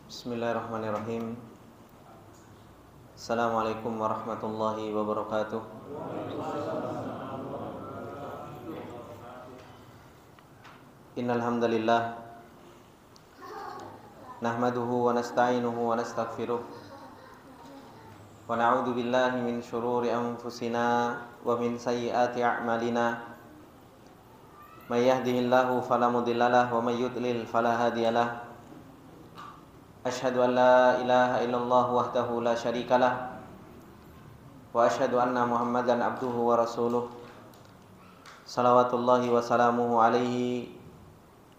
Bismillahirrahmanirrahim. Assalamualaikum warahmatullahi wabarakatuh. Innal hamdalillah nahmaduhu wa nasta'inuhu wa nastaghfiruh wa na'udzu billahi min shururi anfusina wa min sayyiati a'malina. May yahdihillahu fala mudhillalah wa may yudlil fala hadiyalah. Asyhadu an la ilaha illallah wahdahu la syarikalah wa asyhadu anna Muhammadan abduhu wa rasuluh. Salawatullahi wa salamuhu alaihi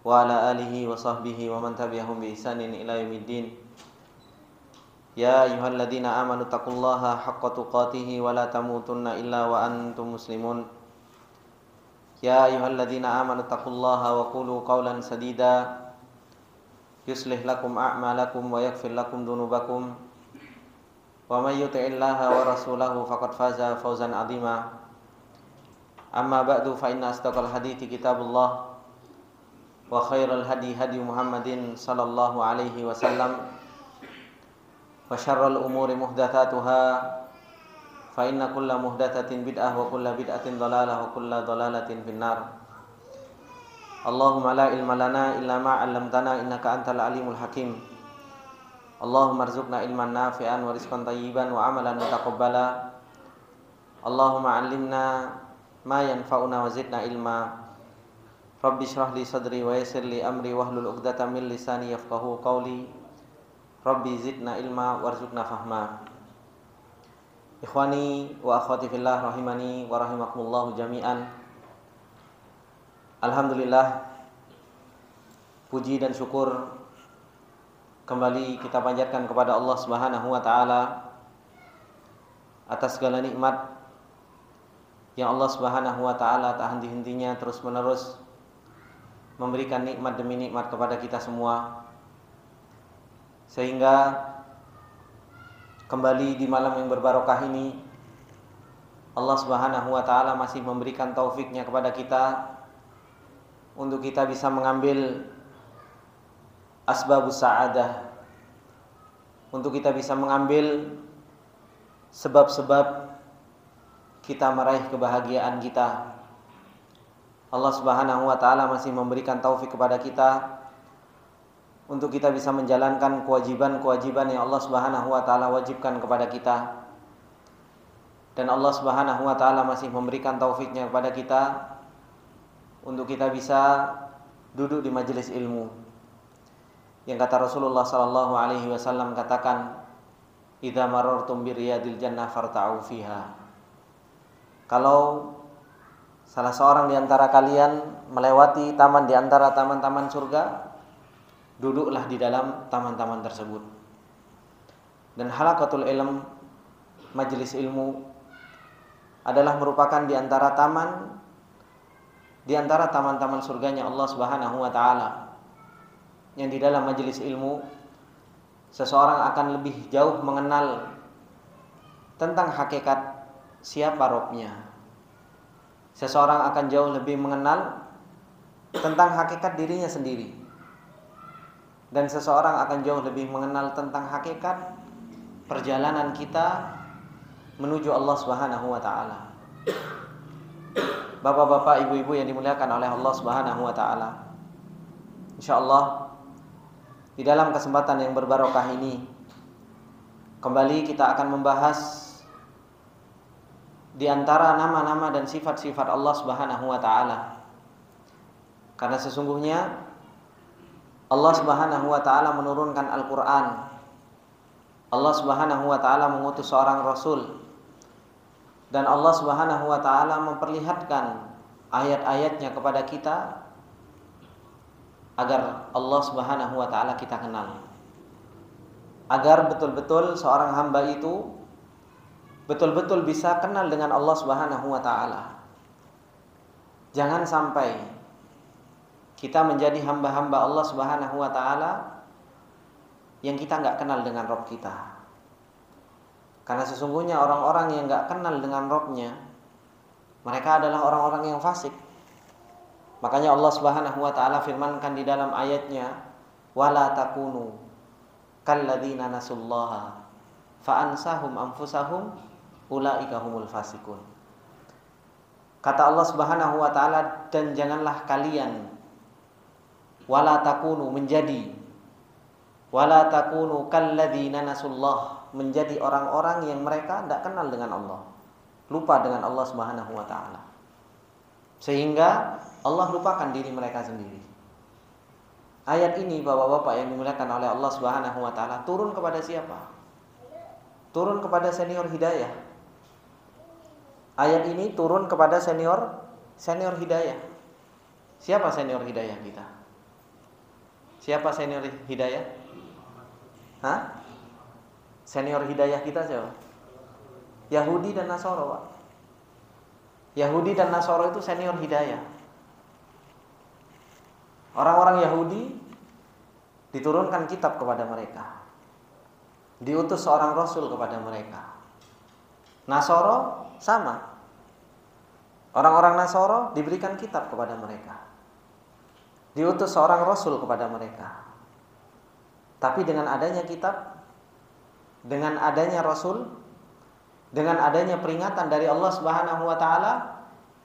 wa ala alihi wa sahbihi wa man tabi'ahum bi ihsanin ila yaumiddin. Ya ayyuhalladzina amanu taqullaha haqqa tuqatih wa la tamutunna illa wa antum muslimun. Ya ayyuhalladzina amanu taqullaha wa qulu qawlan sadida yuslih lakum a'malakum wa yaghfir lakum dhunubakum wa may yuti'illaha wa rasulahu faqad faza fawzan 'azima. Amma ba'du fa inna asdaqal hadithi kitabullah wa khairal hadi hadi Muhammadin sallallahu alaihi wasallam wa syarrul umuri muhdatsatuha fa inna kulla muhdatsatin bid'ah wa kulla bid'atin dhalalah wa kulla dhalalatin finnar. Allahumma la ilma lana illa ma 'allamtana innaka antal alimul hakim. Allahumma arzuqna ilman nafi'an wa rizqan thayyiban wa amalan mutaqabbala. Allahumma 'allimna ma yanfa'una wa zidna ilma. Rabbi shrah li sadri wa yassir li amri wahlul 'uqdatam min lisani yafqahu qawli. Rabbi zidna ilma warzuqna fahma. Ikhwani wa akhwati fillah rahimani wa rahimakumullah jami'an. Alhamdulillah, puji dan syukur kembali kita panjatkan kepada Allah Subhanahu wa taala atas segala nikmat yang Allah Subhanahu wa taala tak henti-hentinya terus-menerus memberikan nikmat demi nikmat kepada kita semua, sehingga kembali di malam yang berbarokah ini Allah Subhanahu wa taala masih memberikan taufiknya kepada kita untuk kita bisa mengambil asbabus sa'adah, untuk kita bisa mengambil sebab-sebab kita meraih kebahagiaan kita. Allah Subhanahu wa taala masih memberikan taufik kepada kita untuk kita bisa menjalankan kewajiban-kewajiban yang Allah Subhanahu wa taala wajibkan kepada kita. Dan Allah Subhanahu wa taala masih memberikan taufiknya kepada kita untuk kita bisa duduk di majelis ilmu. Yang kata Rasulullah sallallahu alaihi wasallam katakan, "Idza marartum bi riyadil jannah farta'u fiha." Kalau salah seorang di antara kalian melewati taman di antara taman-taman surga, duduklah di dalam taman-taman tersebut. Dan halaqatul ilm, majelis ilmu, adalah merupakan di antara taman-taman surganya Allah Subhanahu wa taala. Yang di dalam majelis ilmu seseorang akan lebih jauh mengenal tentang hakikat siapa Rabbnya. Seseorang akan jauh lebih mengenal tentang hakikat dirinya sendiri. Dan seseorang akan jauh lebih mengenal tentang hakikat perjalanan kita menuju Allah Subhanahu wa taala. Bapak-bapak, ibu-ibu yang dimuliakan oleh Allah Subhanahu wa taala. Insyaallah di dalam kesempatan yang berbarokah ini kembali kita akan membahas di antara nama-nama dan sifat-sifat Allah Subhanahu wa taala. Karena sesungguhnya Allah Subhanahu wa taala menurunkan Al-Qur'an. Allah Subhanahu wa taala mengutus seorang rasul. Dan Allah Subhanahu wa taala memperlihatkan ayat-ayatnya kepada kita agar Allah Subhanahu wa taala kita kenal. Agar betul-betul seorang hamba itu betul-betul bisa kenal dengan Allah Subhanahu wa taala. Jangan sampai kita menjadi hamba-hamba Allah Subhanahu wa taala yang kita nggak kenal dengan Rabb kita. Karena sesungguhnya orang-orang yang nggak kenal dengan Rabb-nya, mereka adalah orang-orang yang fasik. Makanya Allah Subhanahu wa taala firmankan di dalam ayatnya, "Wala takunu kalladzina nasullaha fa ansahum anfusahum ulaika humul fasikun." Kata Allah Subhanahu wa taala, dan janganlah kalian wala takunu menjadi wala takunu kalladzina nasullah, menjadi orang-orang yang mereka tidak kenal dengan Allah, lupa dengan Allah Subhanahu wa taala, sehingga Allah lupakan diri mereka sendiri. Ayat ini Bapak-bapak yang dimuliakan oleh Allah Subhanahu wa taala turun kepada siapa? Turun kepada senior hidayah. Ayat ini turun kepada senior hidayah. Siapa senior hidayah kita? Siapa senior hidayah? Hah? Senior hidayah kita siapa? Yahudi dan Nasoro, Pak. Yahudi dan Nasoro itu senior hidayah. Orang-orang Yahudi diturunkan kitab kepada mereka, diutus seorang rasul kepada mereka. Nasoro sama. Orang-orang Nasoro diberikan kitab kepada mereka, diutus seorang rasul kepada mereka. Tapi dengan adanya kitab, dengan adanya rasul, dengan adanya peringatan dari Allah Subhanahu wa taala,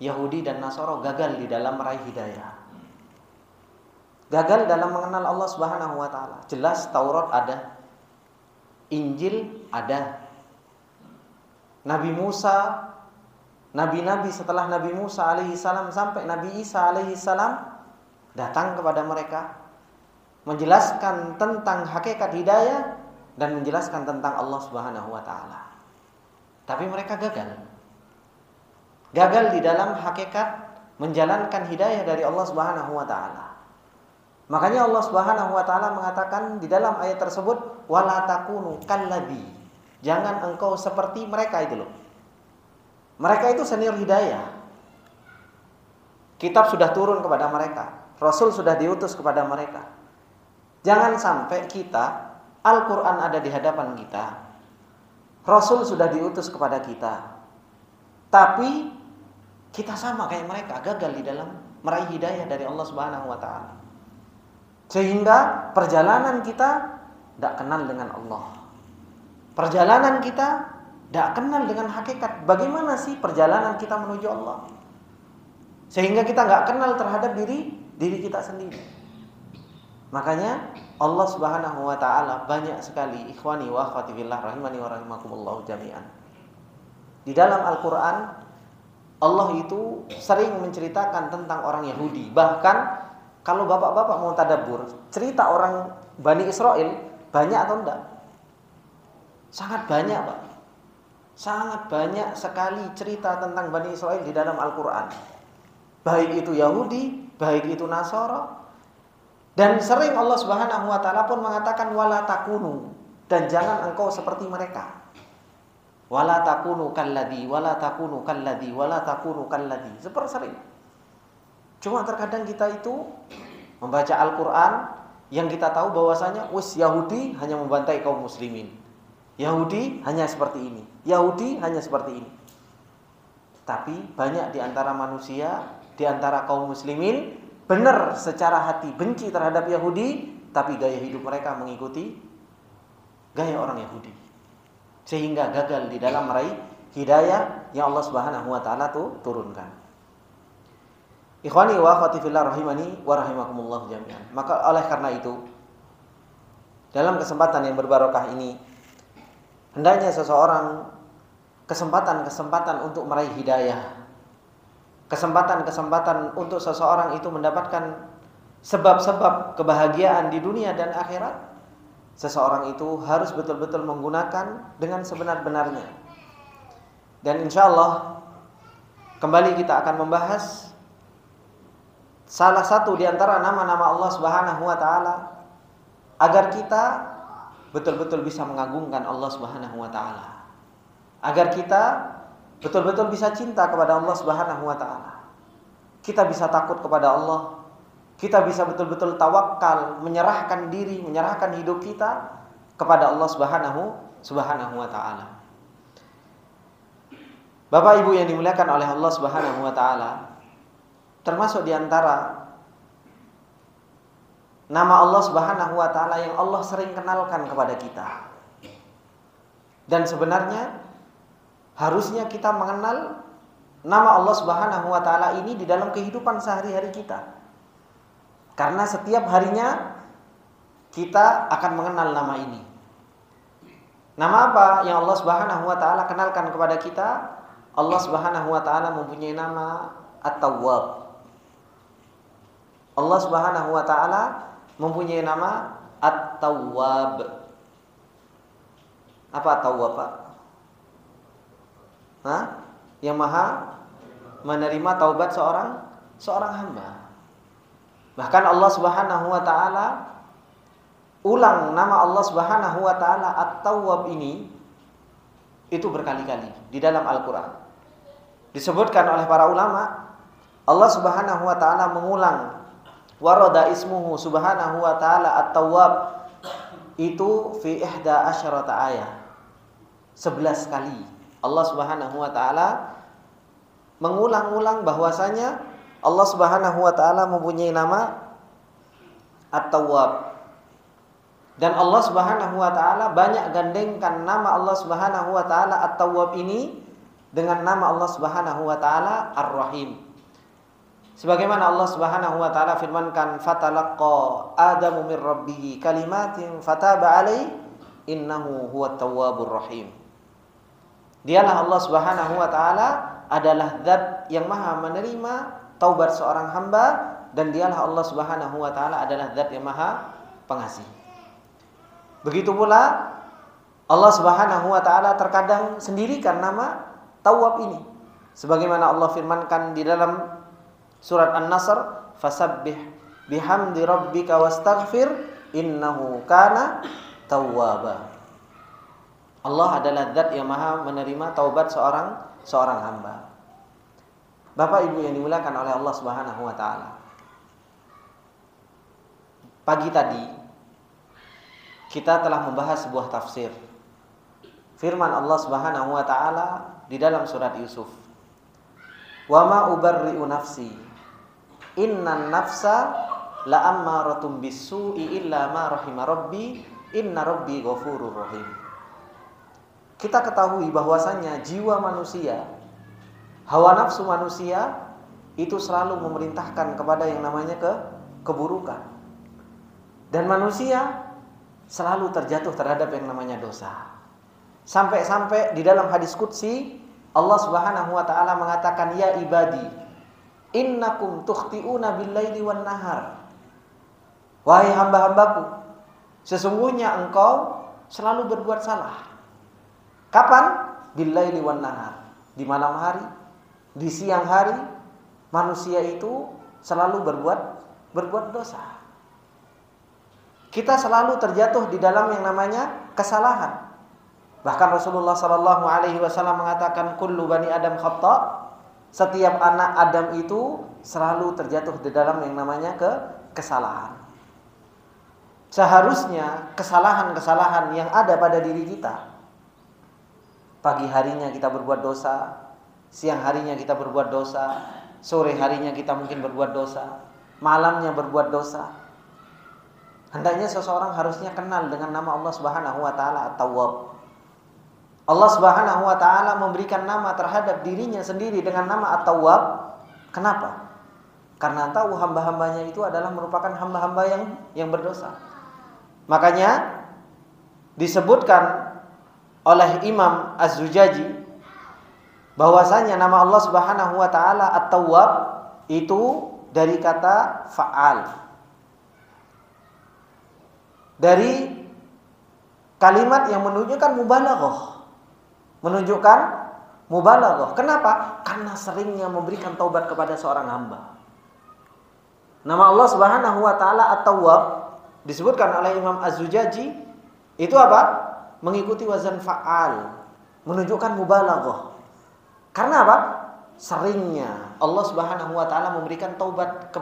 Yahudi dan Nasoro gagal di dalam meraih hidayah. Gagal dalam mengenal Allah Subhanahu wa taala. Jelas Taurat ada, Injil ada. Nabi Musa, nabi-nabi setelah Nabi Musa alaihi salam sampai Nabi Isa alaihi salam datang kepada mereka, menjelaskan tentang hakikat hidayah dan menjelaskan tentang Allah Subhanahu wa taala. Tapi mereka gagal. Gagal di dalam hakikat menjalankan hidayah dari Allah Subhanahu wa taala. Makanya Allah Subhanahu wa taala mengatakan di dalam ayat tersebut, wala takunu kalladzi. Jangan engkau seperti mereka itu loh. Mereka itu senior hidayah. Kitab sudah turun kepada mereka, Rasul sudah diutus kepada mereka. Jangan sampai kita, Al-Qur'an ada di hadapan kita, Rasul sudah diutus kepada kita, tapi kita sama kayak mereka, gagal di dalam meraih hidayah dari Allah Subhanahu wa taala. Sehingga perjalanan kita tidak kenal dengan Allah. Perjalanan kita tidak kenal dengan hakikat. Bagaimana sih perjalanan kita menuju Allah? Sehingga kita nggak kenal terhadap diri kita sendiri. Makanya Allah Subhanahu wa taala banyak sekali, ikhwani wa akhwati fillah rahimani wa rahimakumullah jami'an. Di dalam Al-Qur'an Allah itu sering menceritakan tentang orang Yahudi. Bahkan kalau bapak-bapak mau tadabbur, cerita orang Bani Israel banyak atau enggak? Sangat banyak, Pak. Sangat banyak sekali cerita tentang Bani Israel di dalam Al-Qur'an. Baik itu Yahudi, baik itu Nasara. Dan sering Allah Subhanahu wa taala pun mengatakan wala takunu, dan jangan engkau seperti mereka. Wala takunu kalladzi, wala takunu kalladzi, wala takunu kalladzi. Seperti sering. Cuma terkadang kita itu membaca Al-Qur'an yang kita tahu bahwasanya Yahudi hanya membantai kaum muslimin. Yahudi hanya seperti ini. Yahudi hanya seperti ini. Tapi banyak di antara manusia, di antara kaum muslimin benar secara hati benci terhadap Yahudi, tapi gaya hidup mereka mengikuti gaya orang Yahudi. Sehingga gagal di dalam meraih hidayah yang Allah Subhanahu wa taala turunkan. Ikhwani wa akhwati fillah rahimani wa rahimakumullah jami'an. Maka oleh karena itu, dalam kesempatan yang berbarokah ini, hendaknya seseorang kesempatan-kesempatan untuk meraih hidayah, kesempatan-kesempatan untuk seseorang itu mendapatkan sebab-sebab kebahagiaan di dunia dan akhirat, seseorang itu harus betul-betul menggunakan dengan sebenar-benarnya. Dan insyaallah kembali kita akan membahas salah satu di antara nama-nama Allah Subhanahu wa taala agar kita betul-betul bisa mengagungkan Allah Subhanahu wa taala. Agar kita betul-betul bisa cinta kepada Allah Subhanahu wa taala. kita bisa takut kepada Allah, kita bisa betul-betul tawakal, menyerahkan diri, menyerahkan hidup kita kepada Allah Subhanahu wa taala. Bapak Ibu yang dimuliakan oleh Allah Subhanahu wa taala, termasuk di antara nama Allah Subhanahu wa taala yang Allah sering kenalkan kepada kita. Dan sebenarnya harusnya kita mengenal nama Allah Subhanahu wa taala ini di dalam kehidupan sehari-hari kita. Karena setiap harinya kita akan mengenal nama ini. Nama apa yang Allah Subhanahu wa taala kenalkan kepada kita? Allah Subhanahu wa taala mempunyai nama At-Tawwab. Allah Subhanahu wa taala mempunyai nama At-Tawwab. Apa At-Tawwab, Pak? Yang maha menerima taubat seorang hamba. Bahkan Allah Subhanahu wa taala ulang nama Allah Subhanahu wa taala At-Tawwab ini itu berkali-kali di dalam Al-Qur'an. Disebutkan oleh para ulama, Allah Subhanahu wa taala mengulang warada ismuhu subhanahu wa ta'ala At-Tawwab itu fi 11 ayat. 11 kali Allah Subhanahu wa taala mengulang-ulang bahwasanya Allah Subhanahu wa taala mempunyai nama At-Tawwab. Dan Allah Subhanahu wa taala banyak gandengkan nama Allah Subhanahu wa taala At-Tawwab ini dengan nama Allah Subhanahu wa taala Ar-Rahim. Sebagaimana Allah Subhanahu wa taala firmankan, fatalaqqa Adamu mir rabbih kalimatin fataba alaihi innahu huwat tawwabur rahim. Dialah Allah Subhanahu wa taala adalah zat yang maha menerima taubat seorang hamba, dan dialah Allah Subhanahu wa taala adalah zat yang maha pengasih. Begitu pula Allah Subhanahu wa taala terkadang sendirikan nama Tawwab ini. Sebagaimana Allah firmankan di dalam Surat An-Nasr, fasabbih bihamdi rabbika wastaghfir innahu kana tawwaba. Allah adalah zat yang maha menerima taubat seorang hamba. Bapak Ibu yang dimuliakan oleh Allah Subhanahu wa taala. Pagi tadi kita telah membahas sebuah tafsir firman Allah Subhanahu wa taala di dalam surat Yusuf. Wa ma ubarri'u nafsi innan nafsa la'ammaratun bis-su'i illa ma rahima rabbi inna rabbi ghafurur rahim. Kita ketahui bahwasanya jiwa manusia, hawa nafsu manusia itu selalu memerintahkan kepada yang namanya keburukan. Dan manusia selalu terjatuh terhadap yang namanya dosa. Sampai-sampai di dalam hadis qudsi Allah Subhanahu wa taala mengatakan, ya ibadi innakum tukhti'una bil-laili wan-nahar. Wahai hamba-hambaku, sesungguhnya engkau selalu berbuat salah. Kapan? Bil-laili wan-nahar. Di malam hari, di siang hari, manusia itu selalu berbuat dosa. Kita selalu terjatuh di dalam yang namanya kesalahan. Bahkan Rasulullah sallallahu alaihi wasallam mengatakan kullu bani Adam khata'. Setiap anak Adam itu selalu terjatuh di dalam yang namanya kesalahan. Seharusnya kesalahan-kesalahan yang ada pada diri kita, pagi harinya kita berbuat dosa, siang harinya kita berbuat dosa, sore harinya kita mungkin berbuat dosa, malamnya berbuat dosa. Hendaknya seseorang harusnya kenal dengan nama Allah Subhanahu wa taala At-Tawwab. Allah Subhanahu wa taala memberikan nama terhadap dirinya sendiri dengan nama At-Tawwab. Kenapa? Karena tahu hamba-hambanya itu adalah merupakan hamba-hamba yang berdosa. Makanya disebutkan oleh Imam Az-Zujaji bahwasanya nama Allah Subhanahu wa taala At-Tawwab itu dari kata fa'al. Dari kalimat yang menunjukkan mubalaghah. Menunjukkan mubalaghah. Kenapa? Karena seringnya memberikan taubat kepada seorang hamba. Nama Allah Subhanahu wa taala At-Tawwab disebutkan oleh Imam Az-Zujaji itu apa? Mengikuti wazan fa'al, menunjukkan mubalaghah. Karena apa? seringnya Allah Subhanahu wa taala memberikan taubat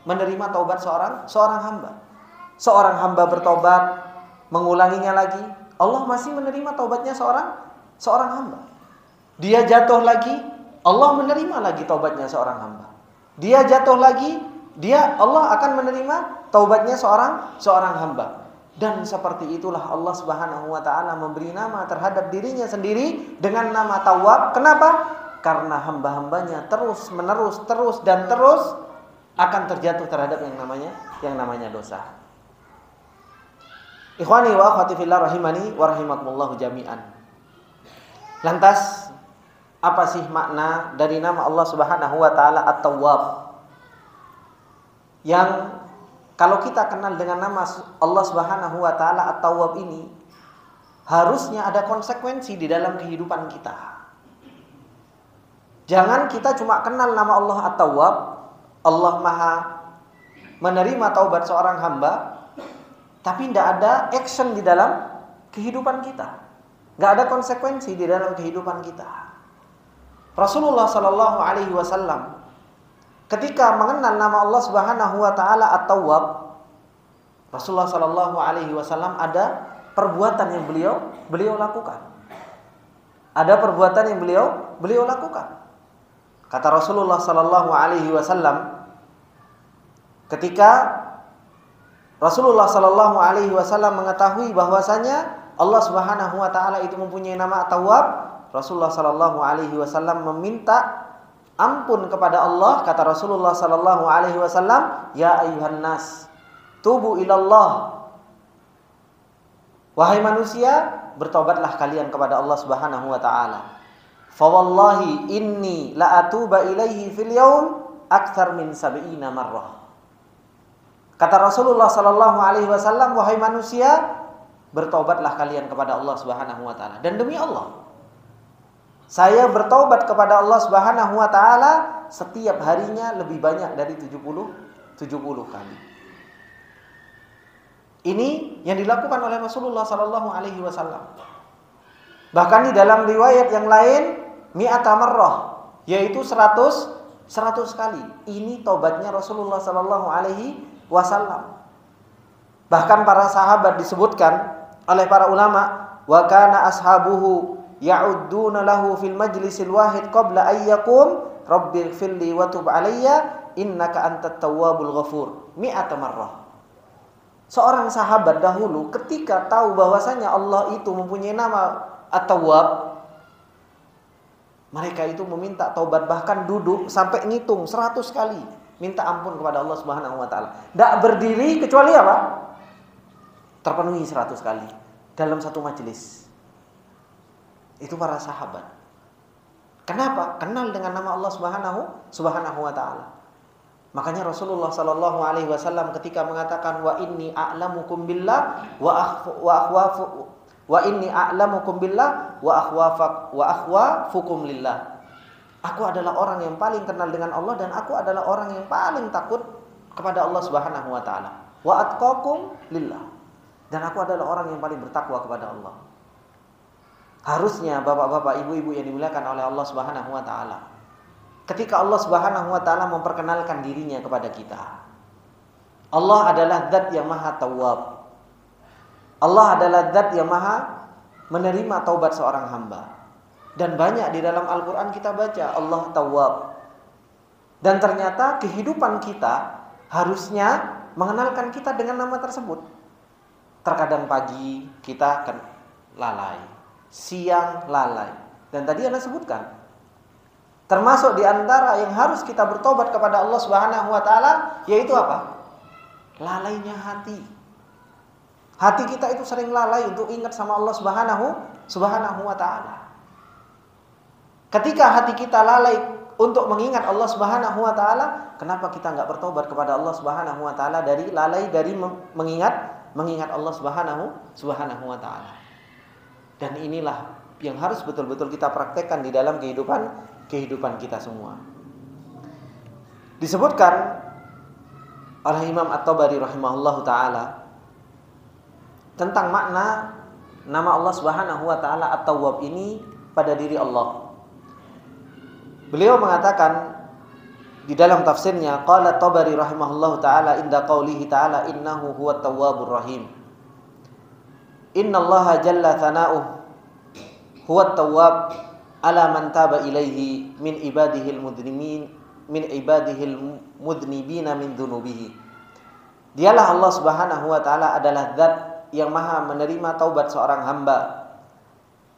menerima taubat seorang hamba. Seorang hamba bertobat, mengulanginya lagi, Allah masih menerima taubatnya seorang hamba. Dia jatuh lagi, Allah menerima lagi taubatnya seorang hamba. Dia jatuh lagi, Allah akan menerima taubatnya seorang hamba. Dan seperti itulah Allah Subhanahu wa taala memberi nama terhadap dirinya sendiri dengan nama Tawwab. Kenapa? Karena hamba-hambanya terus akan terjatuh terhadap yang namanya dosa. Ikhwani wa akhwati fillah rahimani wa rahimakumullah jami'an. Lantas apa sih makna dari nama Allah Subhanahu wa taala At-Tawwab? Yang kalau kita kenal dengan nama Allah Subhanahu wa taala At-Tawwab ini, harusnya ada konsekuensi di dalam kehidupan kita. Jangan kita cuma kenal nama Allah At-Tawwab, Allah Maha menerima taubat seorang hamba, tapi tidak ada action di dalam kehidupan kita. Tidak ada konsekuensi di dalam kehidupan kita. Rasulullah Sallallahu Alaihi Wasallam ketika mengenal nama Allah Subhanahu Wa Taala At-Tawwab, Rasulullah Sallallahu Alaihi Wasallam ada perbuatan yang beliau lakukan. Ada perbuatan yang beliau lakukan. Kata Rasulullah Sallallahu Alaihi Wasallam, ketika Rasulullah Sallallahu Alaihi Wasallam mengetahui bahwasanya Allah Subhanahu Wa Taala itu mempunyai nama At-Tawwab, Rasulullah Sallallahu Alaihi Wasallam meminta ampun kepada Allah. Kata Rasulullah Sallallahu Alaihi Wasallam, ya ayuhan nas, tubu ilallah. Wahai manusia, bertobatlah kalian kepada Allah Subhanahu Wa Taala. Fawallahi inni la atuba ilaihi fil yaum aktsar min 70 marrah. Kata Rasulullah Sallallahu Alaihi Wasallam, wahai manusia, bertobatlah kalian kepada Allah Subhanahu Wa Taala. Dan demi Allah, saya bertobat kepada Allah Subhanahu Wa Taala setiap harinya lebih banyak dari 70 kali. Ini yang dilakukan oleh Rasulullah Sallallahu Alaihi Wasallam. Bahkan di dalam riwayat yang lain, mi'ata marrah, yaitu 100 kali. Ini taubatnya Rasulullah Sallallahu Alaihi Wasallam. Bahkan para sahabat disebutkan oleh para ulama, wa kana ashabuhu ya'udduna lahu fil majlisil wahid qabla ayyakum rabbighfirli wa tub alayya innaka antat tawwabul ghafur mi'ata marrah. Seorang sahabat dahulu ketika tahu bahwasanya Allah itu mempunyai nama At-Tawwab, mereka itu meminta taubat, bahkan duduk sampai ngitung 100 kali minta ampun kepada Allah Subhanahu wa taala. Tidak berdiri kecuali apa? Terpenuhi 100 kali dalam satu majelis. Itu para sahabat. Kenapa? Kenal dengan nama Allah Subhanahu wa taala. Makanya Rasulullah Sallallahu Alaihi Wasallam ketika mengatakan wa inni a'lamukum billah wa inni a'lamukum billah wa akhwafukum lillah. Aku adalah orang yang paling kenal dengan Allah dan aku adalah orang yang paling takut kepada Allah Subhanahu wa taala. Wa atqakum lillah. Dan aku adalah orang yang paling bertakwa kepada Allah. Harusnya bapak-bapak, ibu-ibu yang dimuliakan oleh Allah Subhanahu wa taala, ketika Allah Subhanahu wa taala memperkenalkan dirinya kepada kita, Allah adalah zat yang maha tawwab. Allah adalah zat yang maha menerima taubat seorang hamba. Dan banyak di dalam Al-Quran kita baca Allah Tawwab. Dan ternyata kehidupan kita harusnya mengenalkan kita dengan nama tersebut. Terkadang pagi kita akan lalai, siang lalai. Dan tadi Anda sebutkan, termasuk di antara yang harus kita bertobat kepada Allah Subhanahu wa taala, yaitu apa? Lalainya hati. Hati kita itu sering lalai untuk ingat sama Allah Subhanahu wa taala. Ketika hati kita lalai untuk mengingat Allah Subhanahu wa taala, kenapa kita enggak bertobat kepada Allah Subhanahu wa taala dari lalai dari mengingat Allah Subhanahu wa taala. Dan inilah yang harus betul-betul kita praktekkan di dalam kehidupan kita semua. Disebutkan oleh Imam At-Tabari rahimahullahu taala tentang makna nama Allah Subhanahu wa taala At-Tawwab ini pada diri Allah. Beliau mengatakan di dalam tafsirnya, qala Tabari rahimahullahu taala inda qaulihi taala innahu huwat tawwabur rahim. Innallaha jalla thana'uh huwat tawwab ala man taba ilaihi min ibadihil mudhnimin min ibadihil mudhnibina min dhunubihi. Dialah Allah Subhanahu wa taala adalah zat yang maha menerima taubat seorang hamba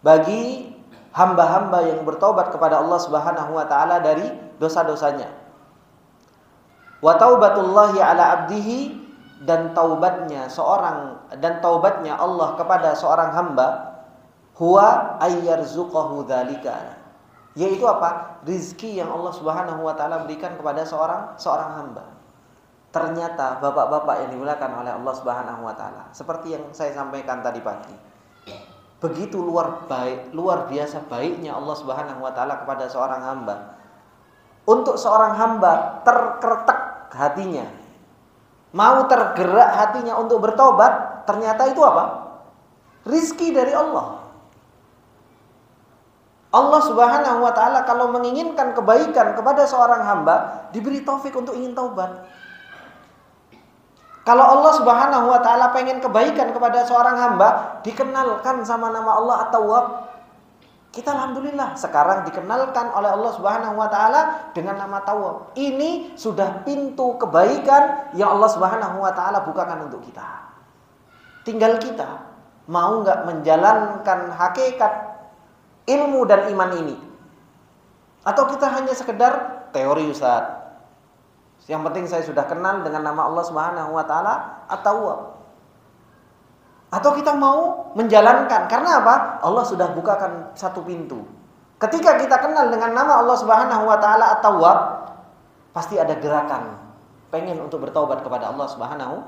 bagi hamba-hamba yang bertaubat kepada Allah Subhanahu wa taala dari dosa-dosanya. Wa taubatullahi ala abdihi, dan taubatnya Allah kepada seorang hamba huwa ayyarzuqahu dzalika, yaitu apa? Rizki yang Allah Subhanahu wa taala berikan kepada seorang hamba. Ternyata bapak-bapak yang dimuliakan oleh Allah Subhanahu wa taala, seperti yang saya sampaikan tadi pagi, begitu luar biasa baiknya Allah Subhanahu wa taala kepada seorang hamba. Untuk seorang hamba terkeretak hatinya, mau tergerak hatinya untuk bertobat, ternyata itu apa? Rizki dari Allah. Allah Subhanahu wa taala kalau menginginkan kebaikan kepada seorang hamba, diberi taufik untuk ingin taubat. Kalau Allah Subhanahu wa taala pengen kebaikan kepada seorang hamba, dikenalkan sama nama Allah At-Tawwab. Kita alhamdulillah sekarang dikenalkan oleh Allah Subhanahu wa taala dengan nama Tawwab. Ini sudah pintu kebaikan yang Allah Subhanahu wa taala bukakan untuk kita. Tinggal kita mau enggak menjalankan hakikat ilmu dan iman ini, atau kita hanya sekedar teori, Ustaz. Yang penting saya sudah kenal dengan nama Allah Subhanahu wa taala At-Tawwab. Atau kita mau menjalankan, karena apa? Allah sudah bukakan satu pintu. Ketika kita kenal dengan nama Allah Subhanahu wa taala At-Tawwab, pasti ada gerakan pengen untuk bertaubat kepada Allah Subhanahu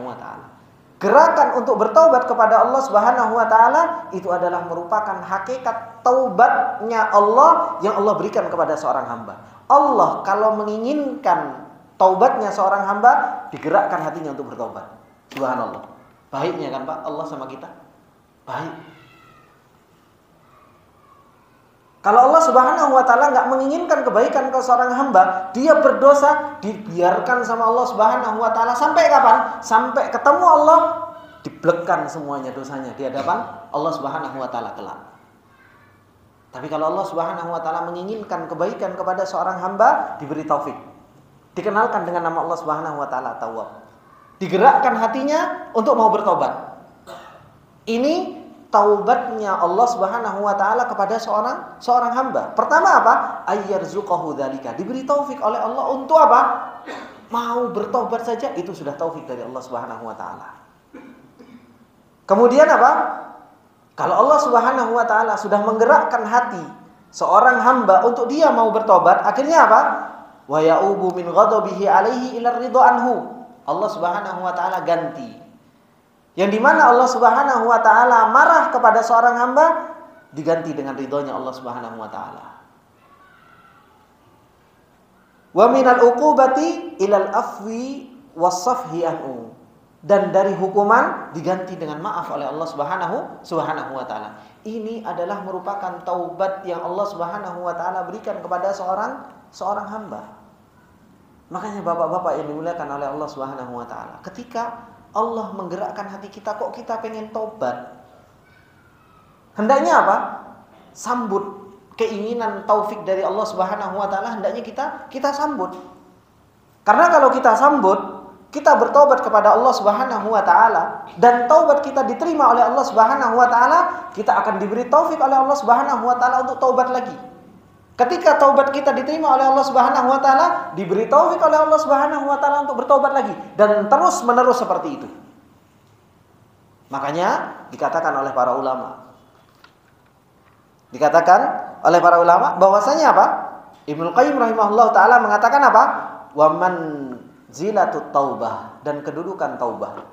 wa taala. Gerakan untuk bertaubat kepada Allah Subhanahu wa taala itu adalah merupakan hakikat taubatnya Allah yang Allah berikan kepada seorang hamba. Allah kalau menginginkan taubatnya seorang hamba, digerakkan hatinya untuk bertaubat. Subhanallah. Baiknya kan Pak Allah sama kita? Baik. Kalau Allah Subhanahu wa taala enggak menginginkan kebaikan ke seorang hamba, dia berdosa, dibiarkan sama Allah Subhanahu wa taala sampai kapan? Sampai ketemu Allah, diblekan semuanya dosanya di hadapan Allah Subhanahu wa taala kelak. Tapi kalau Allah Subhanahu wa taala menginginkan kebaikan kepada seorang hamba, diberi taufik. Dikenalkan dengan nama Allah Subhanahu wa taala Tawwab. Digerakkan hatinya untuk mau bertobat. Ini taubatnya Allah Subhanahu wa taala kepada seorang hamba. Pertama apa? Ayyarzuqahu dzalika. Diberi taufik oleh Allah untuk apa? Mau bertobat saja itu sudah taufik dari Allah Subhanahu wa taala. Kemudian apa? Kalau Allah Subhanahu wa taala sudah menggerakkan hati seorang hamba untuk dia mau bertobat, akhirnya apa? Wa ya'ubu min ghadabihi alaihi ila ridha anhu. Allah Subhanahu wa taala ganti. Yang dimana Allah Subhanahu wa taala marah kepada seorang hamba, diganti dengan ridhonya Allah Subhanahu wa taala. Wa minal uqubati ilal afwi was-safhi anhu. Dan dari hukuman diganti dengan maaf oleh Allah Subhanahu wa taala. Ini adalah merupakan taubat yang Allah Subhanahu wa taala berikan kepada seorang hamba. Makanya bapak-bapak yang dimuliakan oleh Allah Subhanahu wa taala, ketika Allah menggerakkan hati kita, kok kita pengen tobat, hendaknya apa? Sambut keinginan taufik dari Allah Subhanahu wa taala, hendaknya kita sambut. Karena kalau kita sambut, kita bertobat kepada Allah Subhanahu wa taala dan taubat kita diterima oleh Allah Subhanahu wa taala, kita akan diberi taufik oleh Allah Subhanahu wa taala untuk taubat lagi. Ketika taubat kita diterima oleh Allah Subhanahu wa taala, diberi taufik oleh Allah Subhanahu wa taala untuk bertobat lagi dan terus menerus seperti itu. Makanya dikatakan oleh para ulama. Bahwasanya apa? Ibnu Qayyim rahimahullah taala mengatakan apa? Wa manzilatut taubah, dan kedudukan taubah.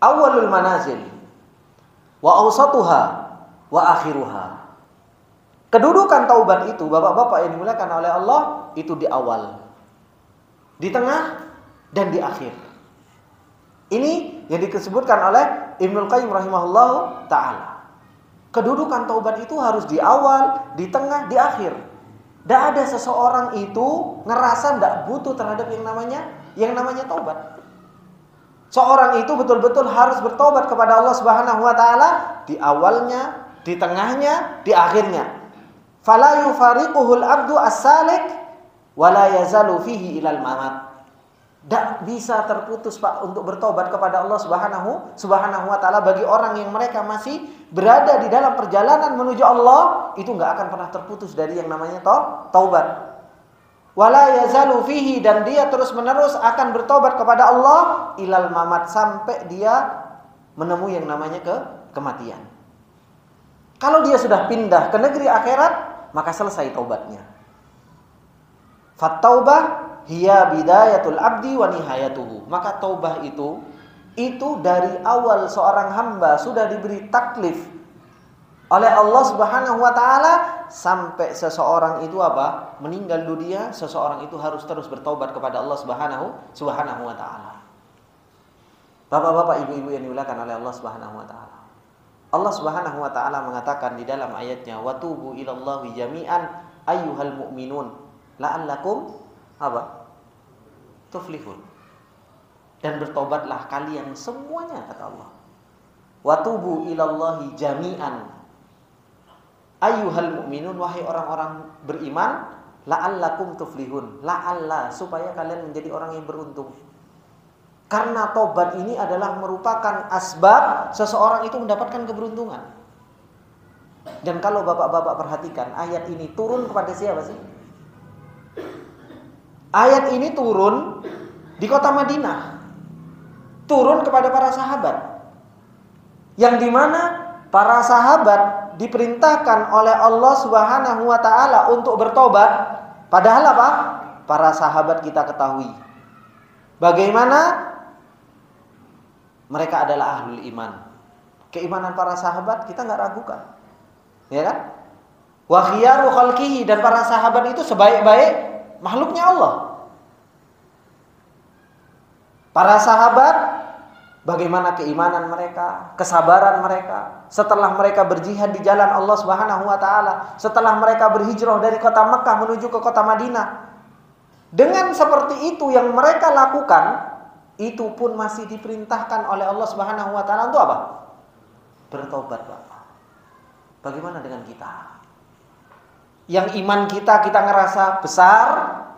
Awwalul manazil wa awsatuha wa akhiruha. Kedudukan taubat itu, bapak-bapak yang dimuliakan oleh Allah, itu di awal, di tengah, dan di akhir. Ini yang disebutkan oleh Ibnu Qayyim rahimahullah ta'ala. Kedudukan taubat itu harus di awal, di tengah, di akhir. Tidak ada seseorang itu ngerasa tidak butuh terhadap yang namanya taubat. Seorang itu betul-betul harus bertobat kepada Allah Subhanahu wa taala di awalnya, di tengahnya, di akhirnya. Fala yufariquhul abdu as-salik wala yazalu fihi ilal mamat. Tidak bisa terputus Pak untuk bertobat kepada Allah Subhanahu wa taala bagi orang yang mereka masih berada di dalam perjalanan menuju Allah, itu enggak akan pernah terputus dari yang namanya taubat. Wala yazalu fihi, dan dia terus-menerus akan bertobat kepada Allah ilal mamat, sampai dia menemui yang namanya kematian. Kalau dia sudah pindah ke negeri akhirat, maka selesai taubatnya. Fattaubah hiya bidayatul abdi wa nihayatuhu. Maka taubah itu dari awal seorang hamba sudah diberi taklif oleh Allah Subhanahu wa taala sampai seseorang itu meninggal dunia, seseorang itu harus terus bertaubat kepada Allah Subhanahu wa taala. Bapak-bapak, ibu-ibu yang dimuliakan oleh Allah Subhanahu wa taala. Allah Subhanahu wa taala mengatakan di dalam ayatnya, "Wa tubu ilallahi jami'an ayyuhal mu'minun la'allakum tuflihun." Dan bertobatlah kalian semuanya, kata Allah. Wa tubu ilallahi jami'an ayyuhal mu'minun, wahai orang-orang beriman, la'allakum tuflihun, la'alla, supaya kalian menjadi orang yang beruntung. Karena tobat ini adalah merupakan asbab seseorang itu mendapatkan keberuntungan. Dan kalau bapak-bapak perhatikan, ayat ini turun kepada siapa sih? Ayat ini turun di kota Madinah, turun kepada para sahabat, yang dimana para sahabat diperintahkan oleh Allah Subhanahu wa taala untuk bertobat. Padahal para sahabat kita ketahui bagaimana mereka adalah ahlul iman. Keimanan para sahabat kita nggak ragukan, ya kan? Wa khiyaru khalqihi, dan para sahabat itu sebaik-baik makhluknya Allah. Para sahabat, bagaimana keimanan mereka, kesabaran mereka setelah mereka berjihad di jalan Allah Subhanahu wa taala, setelah mereka berhijrah dari kota Mekah menuju ke kota Madinah. Dengan seperti itu yang mereka lakukan, itu pun masih diperintahkan oleh Allah Subhanahu wa taala untuk bertobat, Bapak. Bagaimana dengan kita? Yang iman kita ngerasa besar,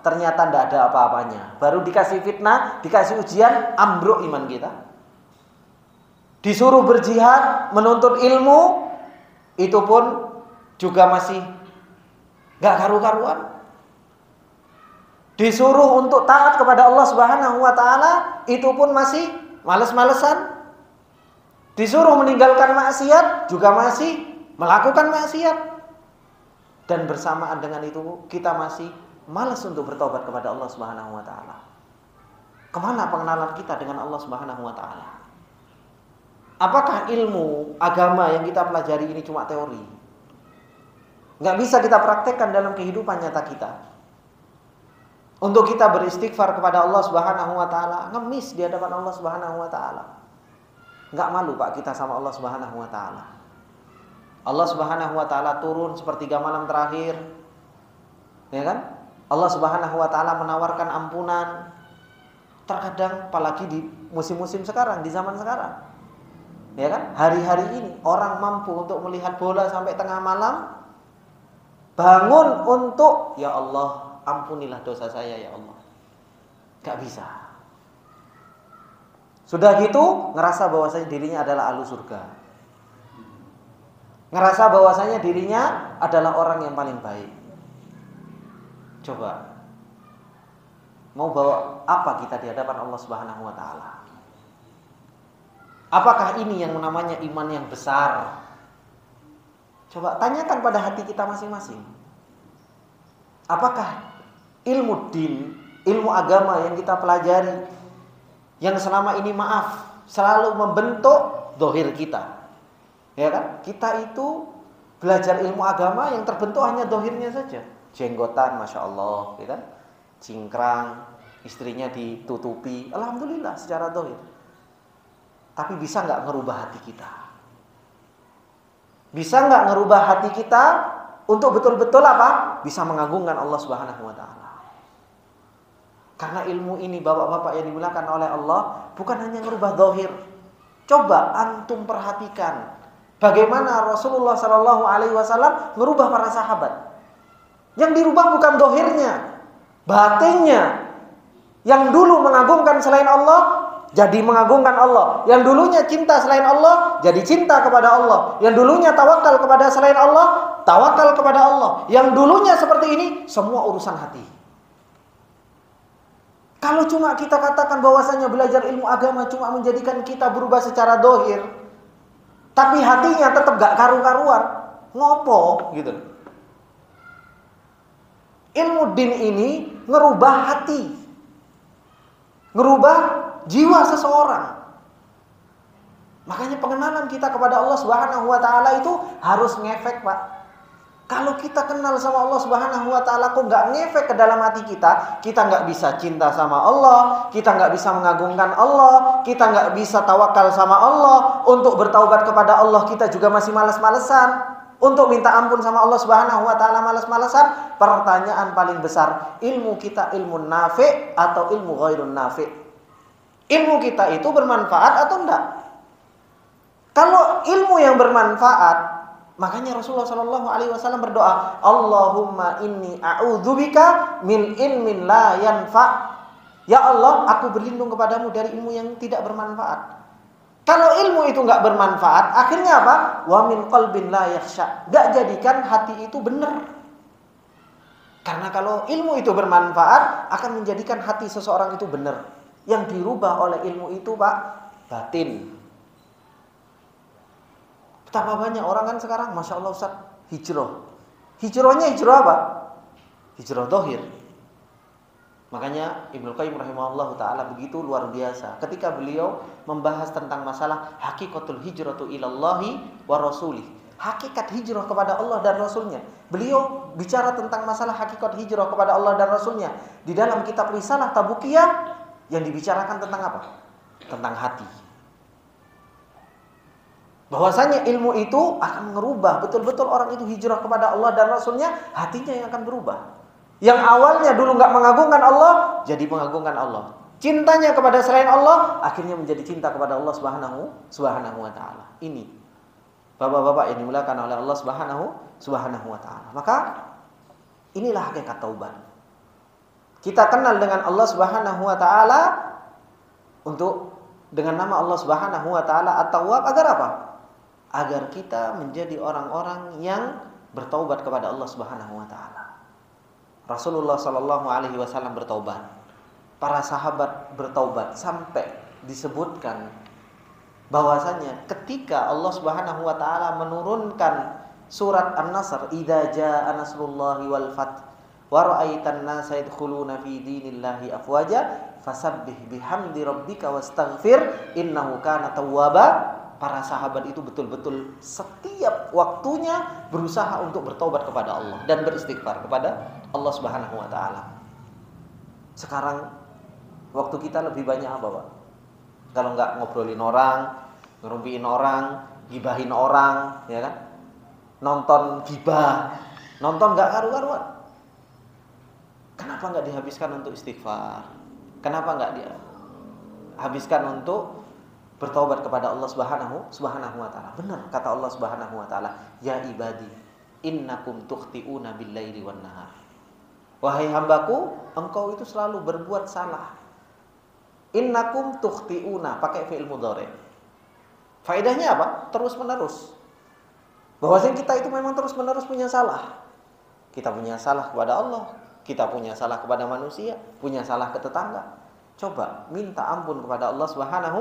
ternyata tidak ada apa-apanya. Baru dikasih fitnah, dikasih ujian, ambruk iman kita. Disuruh berjihad, menuntut ilmu, itu pun juga masih gak karu-karuan. Disuruh untuk taat kepada Allah Subhanahu wa taala, itu pun masih males-malesan. Disuruh meninggalkan maksiat, juga masih melakukan maksiat. Dan bersamaan dengan itu kita masih malas untuk bertobat kepada Allah Subhanahu wa taala. Kemana pengenalan kita dengan Allah Subhanahu wa taala? Apakah ilmu agama yang kita pelajari ini cuma teori? Nggak bisa kita praktekkan dalam kehidupan nyata kita. Untuk kita beristighfar kepada Allah Subhanahu wa taala, ngemis di hadapan Allah Subhanahu wa taala. Nggak malu Pak kita sama Allah Subhanahu wa taala. Allah Subhanahu wa taala turun sepertiga malam terakhir. Ya kan? Allah Subhanahu wa taala menawarkan ampunan. Terkadang apalagi di musim-musim sekarang, di zaman sekarang. Ya kan? Hari-hari ini orang mampu untuk melihat bola sampai tengah malam, bangun untuk, ya Allah, ampunilah dosa saya ya Allah. Gak bisa. Sudah gitu ngerasa bahwasanya dirinya adalah ahlu surga. Ngerasa bahwasanya dirinya adalah orang yang paling baik. Coba, mau bawa apa kita di hadapan Allah Subhanahu wa taala? Apakah ini yang namanya iman yang besar? Coba tanyakan pada hati kita masing-masing. Apakah ilmu din, ilmu agama yang kita pelajari, yang selama ini selalu membentuk zahir kita? Ya kan? Kita itu belajar ilmu agama yang terbentuk hanya zahirnya saja. Jenggotan, Masya Allah, ya kan? Cingkrang, istrinya ditutupi, alhamdulillah secara zahir. Tapi bisa nggak ngerubah hati kita? Bisa nggak ngerubah hati kita untuk betul-betul apa? Bisa mengagungkan Allah Subhanahu wa taala. Karena ilmu ini Bapak-bapak yang dimuliakan oleh Allah bukan hanya merubah zahir. Coba antum perhatikan bagaimana Rasulullah sallallahu alaihi wasallam merubah para sahabat. Yang dirubah bukan zahirnya, batinnya. Yang dulu mengagungkan selain Allah jadi mengagungkan Allah. Yang dulunya cinta selain Allah jadi cinta kepada Allah. Yang dulunya tawakal kepada selain Allah, tawakal kepada Allah. Yang dulunya seperti ini, semua urusan hati. Kalau cuma kita katakan bahwasanya belajar ilmu agama cuma menjadikan kita berubah secara dohir, tapi hatinya tetap gak karu-karuan, ngopo gitu. Ilmu din ini ngerubah hati, ngerubah jiwa seseorang. Makanya pengenalan kita kepada Allah Subhanahu wa taala itu harus ngefek, Pak. Kalau kita kenal sama Allah Subhanahu wa taala kok enggak ngefek ke dalam hati kita enggak bisa cinta sama Allah, kita enggak bisa mengagungkan Allah, kita enggak bisa tawakal sama Allah, untuk bertaubat kepada Allah kita juga masih malas-malesan. Untuk minta ampun sama Allah Subhanahu wa taala malas-malesan. Pertanyaan paling besar, ilmu kita ilmu nafi' atau ilmu ghairun nafi'? Ilmu kita itu bermanfaat atau enggak? Kalau ilmu yang bermanfaat, makanya Rasulullah sallallahu alaihi wasallam berdoa, Allahumma inni a'udzubika min ilmin la yanfa'. Ya Allah, aku berlindung kepadamu dari ilmu yang tidak bermanfaat. Kalau ilmu itu enggak bermanfaat, akhirnya apa? Wa min qalbin la yakhsha. Enggak jadikan hati itu benar. Karena kalau ilmu itu bermanfaat, akan menjadikan hati seseorang itu benar. Yang dirubah oleh ilmu itu, Pak, batin. Betapa banyak orang kan sekarang, Masya Allah Ustaz, hijrah. Hijrahnya hijrah apa? Hijrah dohir. Makanya Ibnu Qayyim rahimahullah ta'ala begitu luar biasa ketika beliau membahas tentang masalah hakikatul hijratu ilallahi wa rasulih. Hakikat hijrah kepada Allah dan Rasulnya. Beliau bicara tentang masalah hakikat hijrah kepada Allah dan Rasulnya di dalam kitab Risalah Tabukiyah, yang dibicarakan tentang apa? Tentang hati. Bahwasanya ilmu itu akan merubah betul-betul orang itu hijrah kepada Allah dan Rasulnya, hatinya yang akan berubah. Yang awalnya dulu nggak mengagungkan Allah, jadi mengagungkan Allah. Cintanya kepada selain Allah, akhirnya menjadi cinta kepada Allah Subhanahu wa taala. Ini Bapak-bapak yang dimuliakan oleh Allah Subhanahu wa taala. Maka inilah hakikat taubat. Kita kenal dengan Allah Subhanahu wa taala untuk dengan nama Allah Subhanahu wa taala At-Tawwab agar apa? Agar kita menjadi orang-orang yang bertaubat kepada Allah Subhanahu wa taala. Rasulullah sallallahu alaihi wasallam bertaubat. Para sahabat bertaubat sampai disebutkan bahwasanya ketika Allah Subhanahu wa taala menurunkan surat An-Nasr, idza jaa nasrullahi wal fath wa ra'aitan nasa yadkhuluna fi dinillahi afwaja fasabbih bihamdi rabbika wastaghfir innahu kana tawwaba. Para sahabat itu betul-betul setiap waktunya berusaha untuk bertobat kepada Allah dan beristighfar kepada Allah Subhanahu wa taala. Sekarang waktu kita lebih banyak apa, Pak? Kalau enggak ngobrolin orang, ngerumpiin orang, gibahin orang, ya kan? Nonton gibah, nonton enggak karu-karuan. Kenapa enggak dihabiskan untuk istighfar? Kenapa enggak dihabiskan untuk bertaubat kepada Allah Subhanahu wa taala? Benar kata Allah Subhanahu wa taala, ya ibadi innakum tukhti'una bil-laili wan-nahar. Wahai hambaku, engkau itu selalu berbuat salah. Innakum tukhti'una, pakai fi'il mudhari'. Faedahnya apa? Terus-menerus. Bahwasanya kita itu memang terus-menerus punya salah. Kita punya salah kepada Allah, kita punya salah kepada manusia, punya salah ke tetangga. Coba minta ampun kepada Allah Subhanahu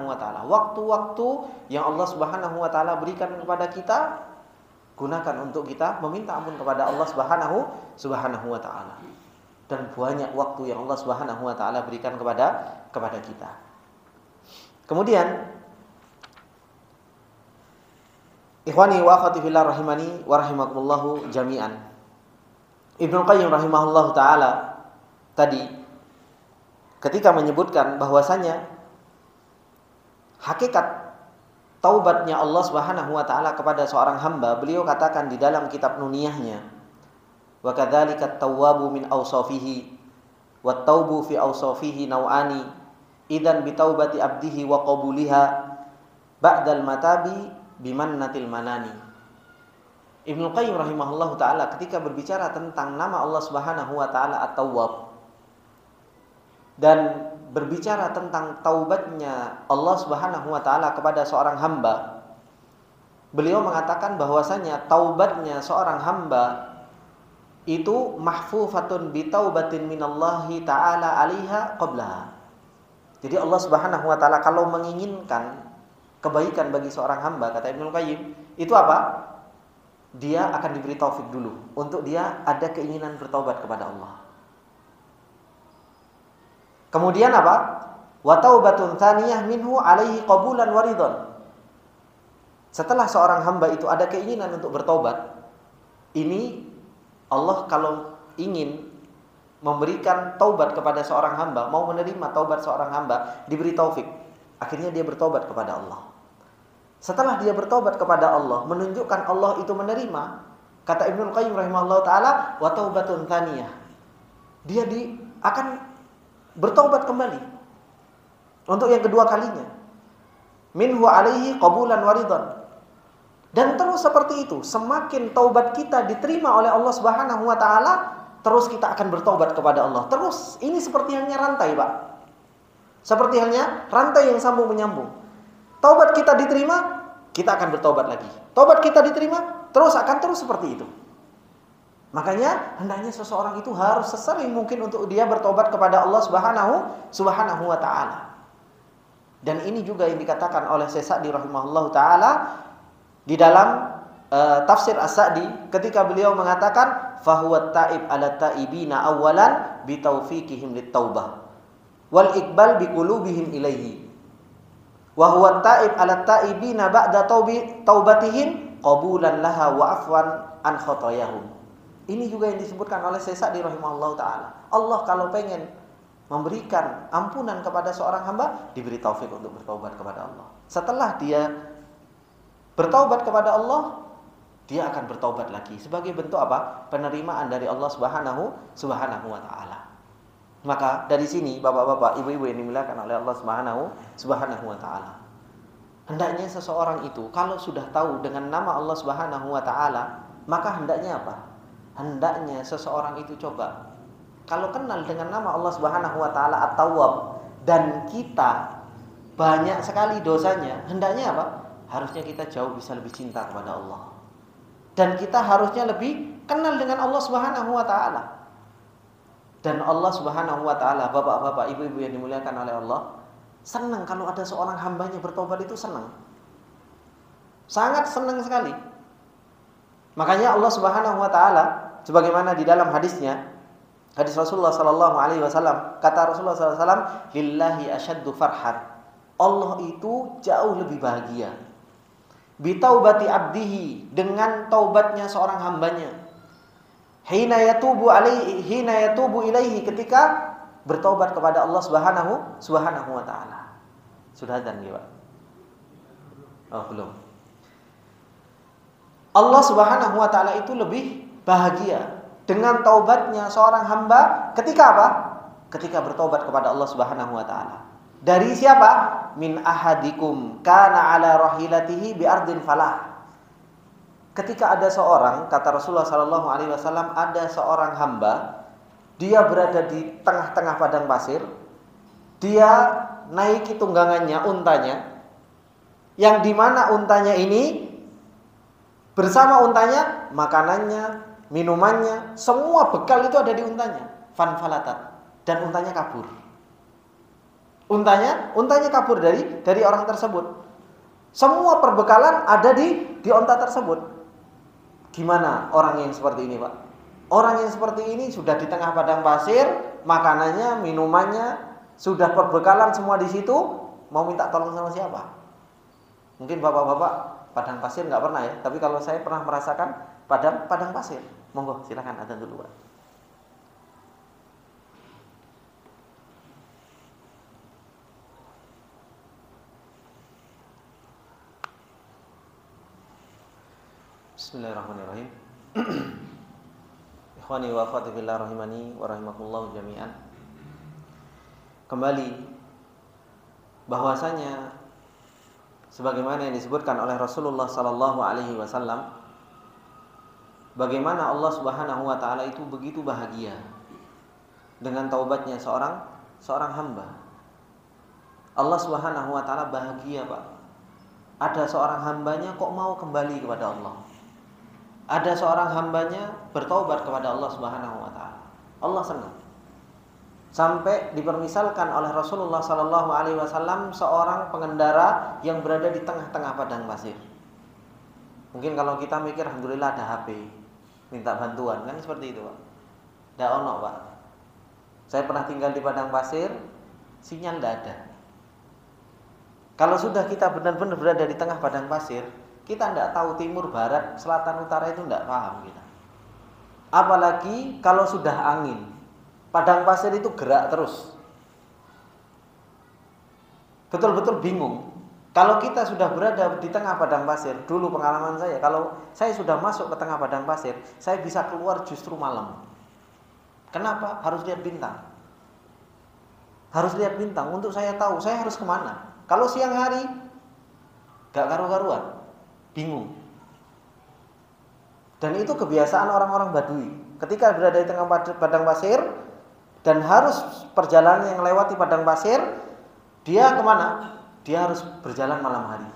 wa taala. Waktu-waktu yang Allah Subhanahu wa taala berikan kepada kita, gunakan untuk kita meminta ampun kepada Allah Subhanahu wa taala. Dan banyak waktu yang Allah Subhanahu wa taala berikan kepada kita. Kemudian ikhwani wa akhwati fillah rahimani wa rahimakumullah jami'an. Ibnu Qayyim rahimahullahu taala tadi ketika menyebutkan bahwasanya hakikat taubatnya Allah Subhanahu wa taala kepada seorang hamba, beliau katakan di dalam kitab Nuniyahnya, wa kadzalika at-tawwabu min awsafihi wat taubu fi awsafihi naw'ani idzan bi taubati abdihi wa qabuliha ba'dal matabi bimannatil manani. Ibnu Qayyim rahimahullahu taala ketika berbicara tentang nama Allah Subhanahu wa taala At-Tawwab dan berbicara tentang taubatnya Allah Subhanahu wa taala kepada seorang hamba, beliau mengatakan bahwasanya taubatnya seorang hamba itu mahfufatun bi taubatin minallahi taala 'alaiha qablaha. Jadi Allah Subhanahu wa taala kalau menginginkan kebaikan bagi seorang hamba, kata Ibnu Qayyim, itu apa? Dia akan diberi taufik dulu untuk dia ada keinginan bertaubat kepada Allah. Kemudian apa? Wa taubatun tsaniyah minhu 'alaihi qabulan wa ridwan. Setelah seorang hamba itu ada keinginan untuk bertobat, ini Allah kalau ingin memberikan taubat kepada seorang hamba, mau menerima taubat seorang hamba, diberi taufik. Akhirnya dia bertobat kepada Allah. Setelah dia bertobat kepada Allah, menunjukkan Allah itu menerima, kata Ibnu Qayyim rahimahullah taala, wa taubatun tsaniyah. Dia akan bertobat kembali untuk yang kedua kalinya. Minhu 'alaihi qabulan wa ridwan. Dan terus seperti itu, semakin taubat kita diterima oleh Allah Subhanahu wa taala, terus kita akan bertobat kepada Allah. Terus ini seperti halnya rantai, Pak. Seperti halnya rantai yang sambung menyambung. Taubat kita diterima, kita akan bertobat lagi. Taubat kita diterima, terus seperti itu. Makanya hendaknya seseorang itu harus sesering mungkin untuk dia bertobat kepada Allah Subhanahu wa taala. Dan ini juga yang dikatakan oleh Syekh Sa'di rahimahullahu taala di dalam tafsir As-Sa'di ketika beliau mengatakan fahuwa ta'ib 'ala ta'ibina awwalan bi taufiqihim lit taubah wal iqbal bi qulubihim ilaihi. Wa huwa ta'ib 'ala ta'ibina ba'da taubatihim qabulan laha wa afwan an khotoyahum. Ini juga yang disebutkan oleh Syekh Sa'di rahimahullahu taala. Allah kalau pengen memberikan ampunan kepada seorang hamba, diberi taufik untuk bertaubat kepada Allah. Setelah dia bertaubat kepada Allah, dia akan bertaubat lagi sebagai bentuk apa? Penerimaan dari Allah Subhanahu wa taala. Maka dari sini bapak-bapak, ibu-ibu yang dimuliakan oleh Allah Subhanahu wa taala, hendaknya seseorang itu kalau sudah tahu dengan nama Allah Subhanahu wa taala, maka hendaknya apa? Hendaknya seseorang itu coba kalau kenal dengan nama Allah Subhanahu wa taala At-Tawwab dan kita banyak sekali dosanya, hendaknya apa? Harusnya kita jauh bisa lebih cinta kepada Allah. Dan kita harusnya lebih kenal dengan Allah Subhanahu wa taala. Dan Allah Subhanahu wa taala, bapak-bapak, ibu-ibu yang dimuliakan oleh Allah, senang kalau ada seorang hambanya bertobat, itu senang. Sangat senang sekali. Makanya Allah Subhanahu wa taala sebagaimana di dalam hadisnya, hadis Rasulullah sallallahu alaihi wasallam, kata Rasulullah sallallahu alaihi wasallam, "Lillahi asyaddu farhan." Allah itu jauh lebih bahagia bi taubati abdihi, dengan taubatnya seorang hambanya. Hina yatubu ilaihi, ketika bertobat kepada Allah Subhanahu wa taala. Sudah adzan ya, Pak? Oh, belum. Allah Subhanahu wa taala itu lebih bahagia dengan taubatnya seorang hamba ketika apa? Ketika bertobat kepada Allah Subhanahu wa taala. Dari siapa? Min ahadikum kana ala rahilatihi bi ardin falah. Ketika ada seorang, kata Rasulullah sallallahu alaihi wasallam, ada seorang hamba, dia berada di tengah-tengah padang pasir, dia naiki tunggangannya, untanya, yang dimana untanya ini bersama untanya makanannya, minumannya, semua bekal itu ada di untanya, fanfalatat, dan untanya kabur. Untanya kabur dari orang tersebut. Semua perbekalan ada di unta tersebut. Gimana orang yang seperti ini, Pak? Orang yang seperti ini sudah di tengah padang pasir, makanannya, minumannya, sudah perbekalan semua di situ, mau minta tolong sama siapa? Mungkin bapak-bapak padang pasir nggak pernah ya, tapi kalau saya pernah merasakan padang pasir. Monggo, silakan adzan dulu, Pak. Bismillahirrahmanirrahim. Ikhwani wa akhwati fillah rahimani wa rahimakumullah jami'an. Kembali bahwasanya sebagaimana yang disebutkan oleh Rasulullah sallallahu alaihi wasallam, bagaimana Allah Subhanahu wa taala itu begitu bahagia dengan taubatnya seorang hamba. Allah Subhanahu wa taala bahagia, Pak. Ada seorang hambanya kok mau kembali kepada Allah. Ada seorang hambanya bertaubat kepada Allah Subhanahu wa taala. Allah senang. Sampai dipermisalkan oleh Rasulullah sallallahu alaihi wasallam seorang pengendara yang berada di tengah-tengah padang pasir. Mungkin kalau kita mikir alhamdulillah ada HP, minta bantuan kan seperti itu, Pak. Ndak ono, Pak. Saya pernah tinggal di padang pasir, sinyal ndak ada. Kalau sudah kita benar-benar berada di tengah padang pasir, kita ndak tahu timur, barat, selatan, utara itu ndak paham kita. Apalagi kalau sudah angin. Padang pasir itu gerak terus. Betul-betul bingung. Kalau kita sudah berada di tengah padang pasir, dulu pengalaman saya, kalau saya sudah masuk ke tengah padang pasir, saya bisa keluar justru malam. Kenapa? Harus lihat bintang. Harus lihat bintang untuk saya tahu saya harus kemana. Kalau siang hari, gak karu-karuan, bingung. Dan itu kebiasaan orang-orang Badui. Ketika berada di tengah padang pasir dan harus perjalanan yang melewati padang pasir, dia kemana? Dia harus berjalan malam hari.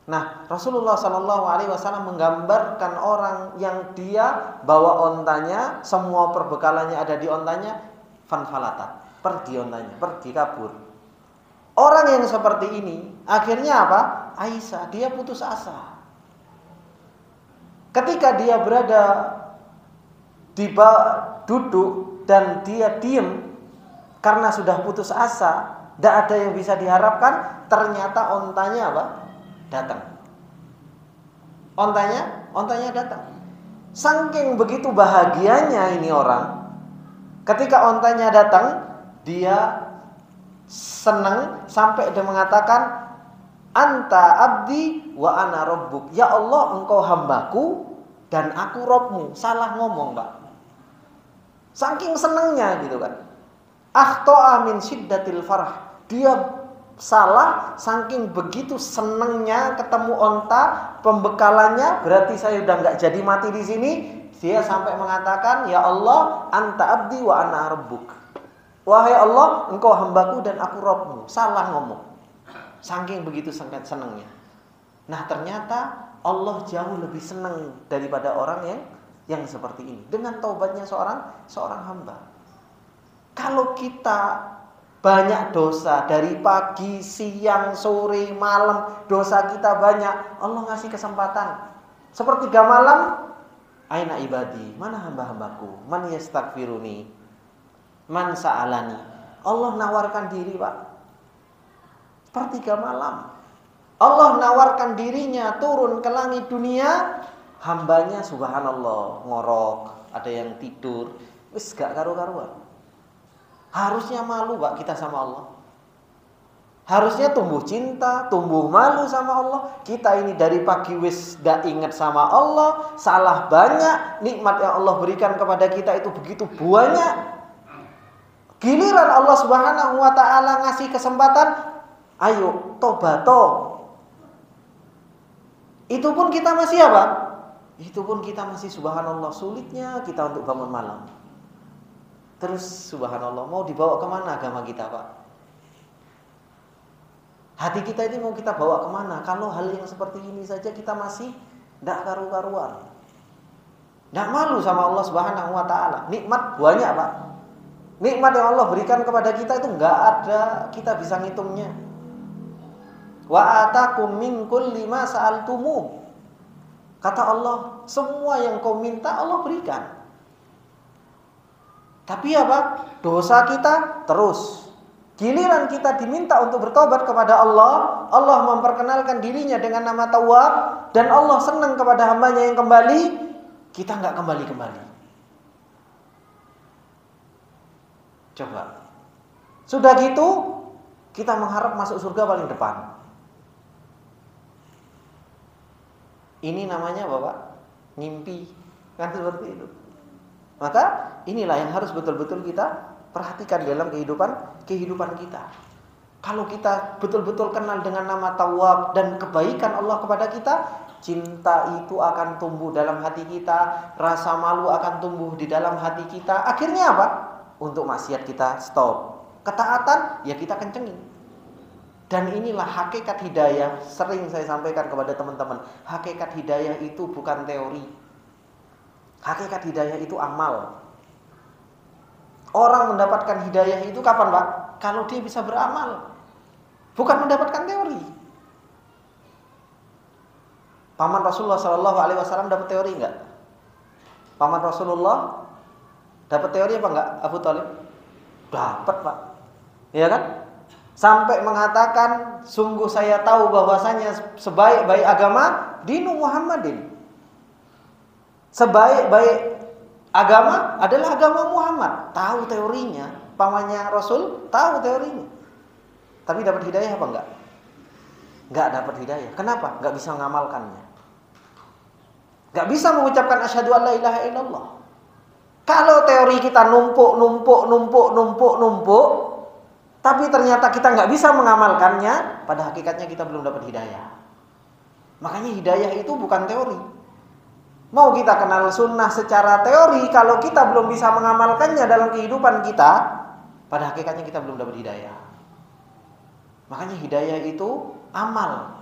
Nah, Rasulullah Shallallahu Alaihi Wasallam menggambarkan orang yang dia bawa ontanya, semua perbekalannya ada di ontanya, fanfalata, pergi ontanya, pergi kabur. Orang yang seperti ini, akhirnya apa? Aisyah, dia putus asa. Ketika dia berada duduk dan dia diam karena sudah putus asa, tidak ada yang bisa diharapkan, ternyata ontanya apa? Datang. Ontanya datang. Saking begitu bahagianya ini orang, ketika ontanya datang, dia senang sampai dia mengatakan, Anta abdi wa ana rabbuk. Ya Allah, engkau hambaku dan aku Rabbmu. Salah ngomong, Pak. Saking senangnya gitu kan. Akhta'a min syiddatil farah. Dia salah saking begitu senangnya ketemu onta, pembekalannya, berarti saya udah enggak jadi mati di sini. Dia sampai mengatakan, "Ya Allah, anta abdi wa ana rabbuk." Wahai Allah, engkau hambaku dan aku Rabbmu. Salah ngomong. Saking begitu sangat senangnya. Nah, ternyata Allah jauh lebih senang daripada orang yang seperti ini dengan taubatnya seorang hamba. Kalau kita banyak dosa dari pagi, siang, sore, malam, dosa kita banyak, Allah ngasih kesempatan. Sepertiga malam, aina ibadi, mana hamba-hambaku? Man yastaghfiruni? Man sa'alani? Allah nawarkan diri, Pak. Sepertiga malam. Allah nawarkan dirinya turun ke langit dunia, hambanya subhanallah ngorok, ada yang tidur, wis gak karu-karuan. Harusnya malu, Pak, kita sama Allah. Harusnya tumbuh cinta, tumbuh malu sama Allah. Kita ini dari pagi wis gak ingat sama Allah, salah banyak, nikmat yang Allah berikan kepada kita itu begitu banyak. Giliran Allah Subhanahu wa taala ngasih kesempatan, ayo tobato. Itu pun kita masih apa? Itu pun kita masih subhanallah sulitnya kita untuk bangun malam. Terus subhanallah mau dibawa kemana agama kita, Pak? Hati kita ini mau kita bawa kemana? Kalau hal yang seperti ini saja kita masih tidak karu-karuan. Tidak malu sama Allah Subhanahu wa taala. Nikmat banyak, Pak. Nikmat yang Allah berikan kepada kita itu enggak ada kita bisa ngitungnya. Wa atakum min kulli ma sa'altumu. Kata Allah, semua yang kau minta Allah berikan. Tapi apa? Dosa kita terus. Giliran kita diminta untuk bertobat kepada Allah, Allah memperkenalkan dirinya dengan nama Tawwab, dan Allah senang kepada hambanya yang kembali, kita enggak kembali-kembali. Coba. Sudah gitu, kita mengharap masuk surga paling depan. Ini namanya apa, Pak? Ngimpi. Kan seperti itu. Maka inilah yang harus betul-betul kita perhatikan dalam kehidupan kita. Kalau kita betul-betul kenal dengan nama Tawwab dan kebaikan Allah kepada kita, cinta itu akan tumbuh dalam hati kita, rasa malu akan tumbuh di dalam hati kita. Akhirnya apa? Untuk maksiat kita stop. Ketaatan ya kita kencengin. Dan inilah hakikat hidayah. Sering saya sampaikan kepada teman-teman, hakikat hidayah itu bukan teori. Hakikat hidayah itu amal. Orang mendapatkan hidayah itu kapan, Pak? Kalau dia bisa beramal. Bukan mendapatkan teori. Paman Rasulullah SAW dapat teori enggak? Paman Rasulullah dapat teori apa enggak? Abu Thalib dapat, Pak. Iya kan? Sampai mengatakan, sungguh saya tahu bahwasanya sebaik-baik agama dinu Muhammadin. Sebaik-baik agama adalah agama Muhammad. Tahu teorinya, pamannya Rasul tahu teorinya. Tapi dapat hidayah apa enggak? Enggak dapat hidayah. Kenapa? Enggak bisa mengamalkannya. Enggak bisa mengucapkan asyhadu an la ilaha illallah. Kalau teori kita numpuk, tapi ternyata kita enggak bisa mengamalkannya, pada hakikatnya kita belum dapat hidayah. Makanya hidayah itu bukan teori. Mau kita kenal sunnah secara teori, kalau kita belum bisa mengamalkannya dalam kehidupan kita, pada hakikatnya kita belum dapat hidayah. Makanya hidayah itu amal.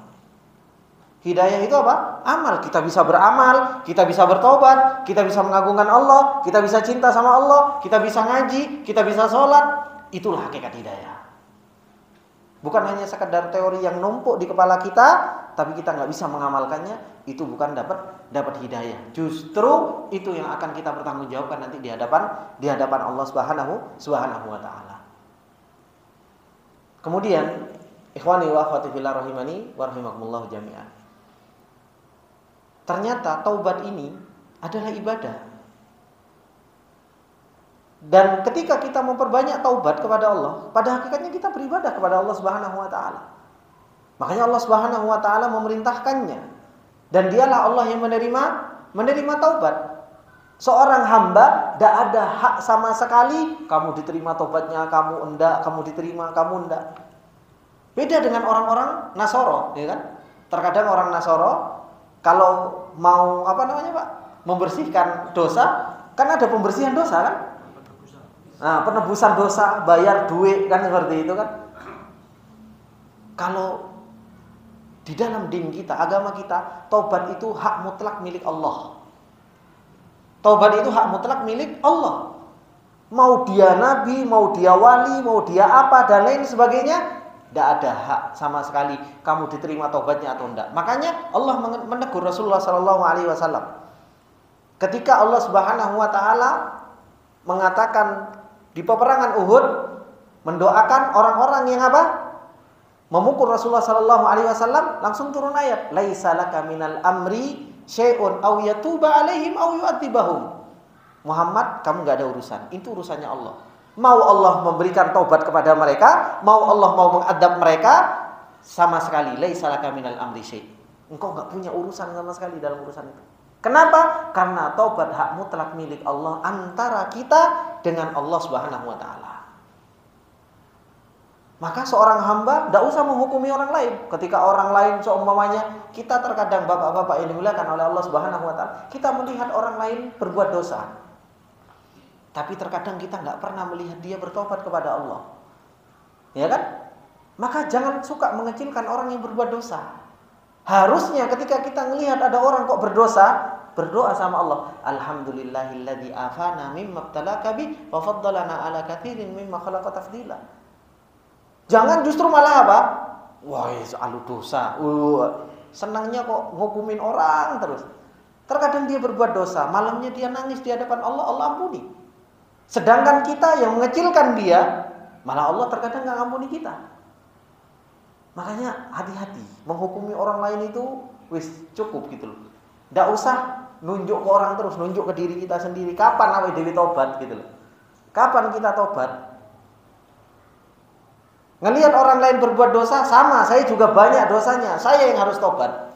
Hidayah itu apa? Amal. Kita bisa beramal, kita bisa bertobat, kita bisa mengagungkan Allah, kita bisa cinta sama Allah, kita bisa ngaji, kita bisa sholat. Itulah hakikat hidayah. Bukan hanya sekedar teori yang numpuk di kepala kita, tapi kita nggak bisa mengamalkannya. Itu bukan dapat hidayah. Justru itu yang akan kita pertanggungjawabkan nanti di hadapan Allah Subhanahu wa taala. Kemudian, ikhwani wa akhwati fillah rahimani wa rahimakumullah jami'an. Ternyata taubat ini adalah ibadah. Dan ketika kita memperbanyak taubat kepada Allah, pada hakikatnya kita beribadah kepada Allah Subhanahu wa taala. Makanya Allah Subhanahu wa taala memerintahkannya. Dan dialah Allah yang menerima taubat. Seorang hamba tidak ada hak sama sekali kamu diterima taubatnya, kamu enggak, kamu diterima, kamu enggak. Beda dengan orang-orang Nasoro, ya kan? Terkadang orang Nasoro kalau mau Pak? Membersihkan dosa, kan ada pembersihan dosa kan? Nah, penebusan dosa, bayar duit kan seperti itu kan? Kalau di dalam din kita, agama kita, taubat itu hak mutlak milik Allah. Taubat itu hak mutlak milik Allah. Mau dia nabi, mau dia wali, mau dia apa dan lain sebagainya, tidak ada hak sama sekali kamu diterima taubatnya atau enggak. Makanya Allah menegur Rasulullah SAW. Ketika Allah Subhanahu wa taala mengatakan di peperangan Uhud, mendoakan orang-orang yang apa? Memukul Rasulullah SAW, langsung turun ayat, laisa laka minal amri syai'un aw yatuba alaihim aw yu'adzibahum. Muhammad, kamu enggak ada urusan. Itu urusannya Allah. Mau Allah memberikan taubat kepada mereka, mau Allah mau mengadab mereka, sama sekali laisa laka minal amri syai'. Engkau enggak punya urusan sama sekali dalam urusan itu. Kenapa? Karena taubat hak mutlak milik Allah antara kita dengan Allah Subhanahu wa taala. Maka seorang hamba tidak usah menghukumi orang lain. Ketika orang lain seumpamanya, kita terkadang bapak-bapak yang dimuliakan oleh Allah Subhanahu wa taala, kita melihat orang lain berbuat dosa. Tapi terkadang kita nggak pernah melihat dia bertobat kepada Allah. Ya kan? Maka jangan suka mengecilkan orang yang berbuat dosa. Harusnya ketika kita melihat ada orang kok berdosa, berdoa sama Allah, alhamdulillahilladzi afana mimma ibtalaka bi wa faddalana ala katsirin mimma khalaqa tafdila. Jangan justru malah apa? Wah, selalu dosa. Senangnya kok ngukumin orang terus. Terkadang dia berbuat dosa, malamnya dia nangis di hadapan Allah, Allah ampuni. Sedangkan kita yang mengecilkan dia, malah Allah terkadang nggak ngampuni kita. Makanya hati-hati, menghukumi orang lain itu wis cukup gitu loh. Nggak usah nunjuk ke orang terus, nunjuk ke diri kita sendiri. Kapan awake dhewe tobat gitu loh. Kapan kita tobat? Ngelihat orang lain berbuat dosa, sama, saya juga banyak dosanya, saya yang harus tobat.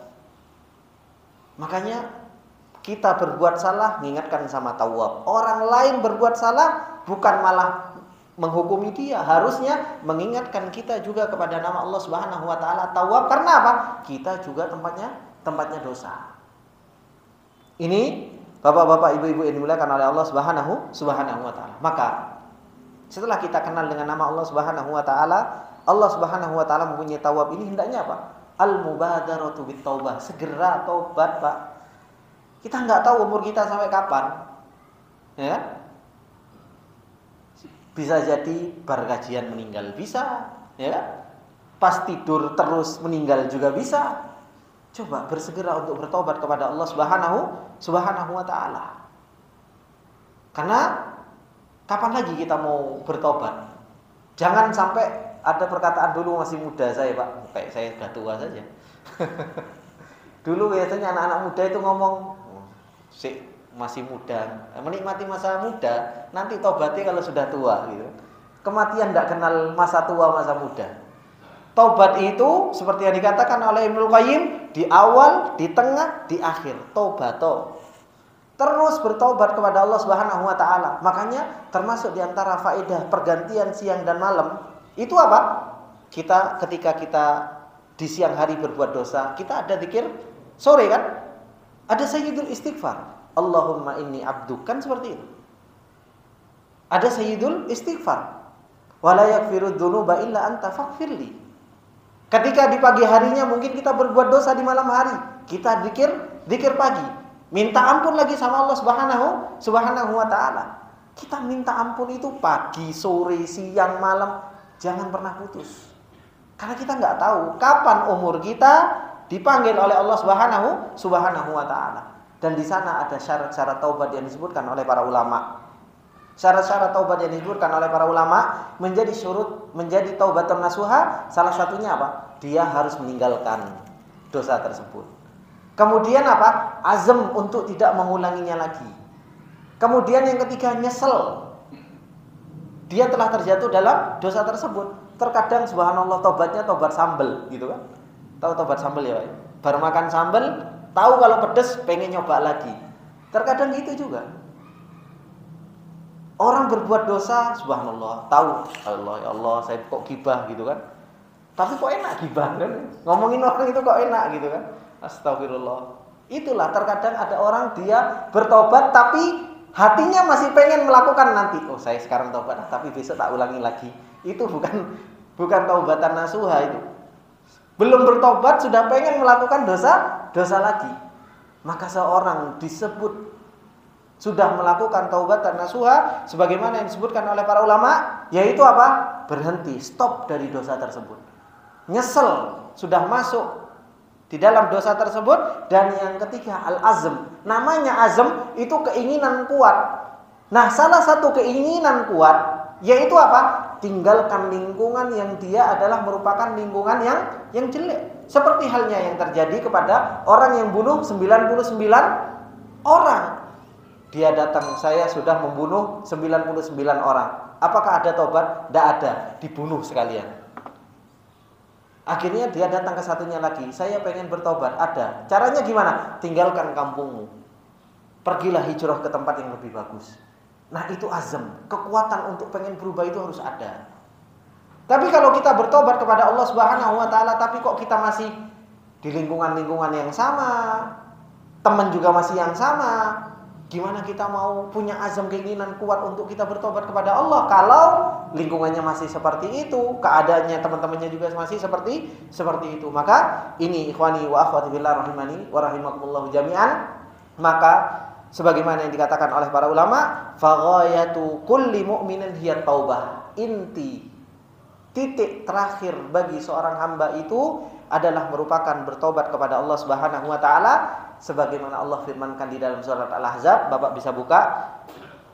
Makanya kita berbuat salah mengingatkan sama Tawwab. Orang lain berbuat salah bukan malah menghukumi dia, harusnya mengingatkan kita juga kepada nama Allah Subhanahu wa taala Tawwab. Karena apa? Kita juga tempatnya dosa. Ini Bapak-bapak, ibu-ibu yang dimuliakan oleh Allah Subhanahu wa taala. Maka setelah kita kenal dengan nama Allah Subhanahu wa taala, Allah Subhanahu wa taala mempunyai Tawwab ini hendaknya apa? Al-mubadaratu bit taubah, segera taubat, Pak. Kita nggak tahu umur kita sampai kapan. Ya. Bisa jadi bar kajian meninggal bisa, ya. Pas tidur terus meninggal juga bisa. Coba bersegera untuk bertobat kepada Allah Subhanahu wa taala. Karena kapan lagi kita mau bertobat? Jangan sampai ada perkataan dulu masih muda saya, Pak. Kayak saya sudah tua saja. Dulu biasanya anak-anak muda itu ngomong, masih muda, menikmati masa muda, nanti tobatnya kalau sudah tua gitu. Kematian tidak kenal masa tua, masa muda. Taubat itu seperti yang dikatakan oleh Ibnu Qayyim, di awal, di tengah, di akhir. Taubato. Terus bertobat kepada Allah Subhanahu wa taala. Makanya termasuk di antara faedah pergantian siang dan malam, itu apa? Ketika kita di siang hari berbuat dosa, kita ada zikir sore kan? Ada sayyidul istighfar. Allahumma inni abduk, kan seperti itu. Ada sayyidul istighfar. Wala yaghfiru dzunuba illa anta faghfirli. Ketika di pagi harinya mungkin kita berbuat dosa di malam hari, kita zikir pagi, minta ampun lagi sama Allah Subhanahu wa taala. Kita minta ampun itu pagi, sore, siang, malam, jangan pernah putus. Karena kita nggak tahu kapan umur kita dipanggil oleh Allah Subhanahu wa taala. Dan di sana ada syarat-syarat taubat yang disebutkan oleh para ulama. Syarat-syarat taubat yang disebutkan oleh para ulama menjadi taubatun nasuha, salah satunya apa? Dia harus meninggalkan dosa tersebut. Kemudian apa? Azam untuk tidak mengulanginya lagi. Kemudian yang ketiga, nyesel. Dia telah terjatuh dalam dosa tersebut. Terkadang subhanallah taubatnya taubat sambel gitu kan. Tahu taubat sambel ya, Pak? Baru makan sambel, tahu kalau pedes pengen nyoba lagi. Terkadang gitu juga. Orang berbuat dosa, subhanallah, tahu, Allah ya Allah, saya kok gibah gitu kan. Tapi kok enak gibah kan? Ngomongin orang itu kok enak gitu kan? Astagfirullah. Itulah terkadang ada orang dia bertobat tapi hatinya masih pengen melakukan nanti. Oh, saya sekarang tobat, tapi besok tak ulangi lagi. Itu bukan taubatan nasuha itu. Belum bertobat sudah pengen melakukan dosa lagi. Maka seorang disebut sudah melakukan taubatan nasuha sebagaimana yang disebutkan oleh para ulama, yaitu apa? Berhenti, stop dari dosa tersebut. Nyesel sudah masuk di dalam dosa tersebut. Dan yang ketiga, al-azm. Namanya azm itu keinginan kuat. Nah, salah satu keinginan kuat yaitu apa? Tinggalkan lingkungan yang dia adalah merupakan lingkungan yang jelek. Seperti halnya yang terjadi kepada orang yang bunuh 99 orang. Dia datang, saya sudah membunuh 99 orang. Apakah ada tobat? Tidak ada, dibunuh sekalian. Akhirnya dia datang ke satunya lagi, saya pengen bertobat. Ada. Caranya gimana? Tinggalkan kampungmu. Pergilah hijrah ke tempat yang lebih bagus. Nah, itu azam. Kekuatan untuk pengen berubah itu harus ada. Tapi kalau kita bertobat kepada Allah Subhanahu wa taala, tapi kok kita masih di lingkungan-lingkungan yang sama, teman juga masih yang sama, gimana kita mau punya azam keinginan kuat untuk kita bertobat kepada Allah kalau lingkungannya masih seperti itu, keadaannya teman-temannya juga masih seperti itu. Maka ini ikhwani wa akhwati billah rahimani wa rahimakumullah jami'an. Maka sebagaimana yang dikatakan oleh para ulama, faghayatu kulli mu'minin hiya taubah. Inti titik terakhir bagi seorang hamba itu adalah merupakan bertobat kepada Allah Subhanahu wa taala. Sebagaimana Allah firmankan di dalam surat Al-Ahzab, Bapak bisa buka,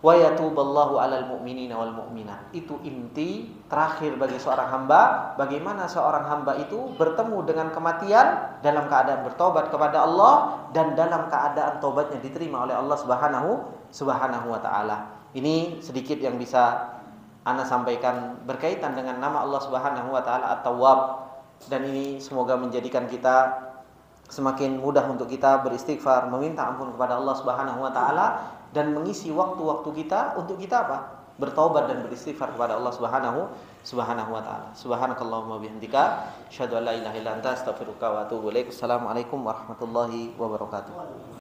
wa yatuballahu 'alal mu'minina wal mu'minat. Itu inti terakhir bagi seorang hamba, bagaimana seorang hamba itu bertemu dengan kematian dalam keadaan bertobat kepada Allah dan dalam keadaan tobatnya diterima oleh Allah Subhanahu wa taala. Ini sedikit yang bisa Ana sampaikan berkaitan dengan nama Allah Subhanahu wa taala At-Tawwab, dan ini semoga menjadikan kita semakin mudah untuk kita beristighfar, meminta ampun kepada Allah Subhanahu wa taala dan mengisi waktu-waktu kita untuk kita apa? Bertaubat dan beristighfar kepada Allah Subhanahu wa taala. Subhanakallahumma bihamdika asyhadu an la ilaha illa anta astaghfiruka wa atubu ilaik. Assalamualaikum warahmatullahi wabarakatuh.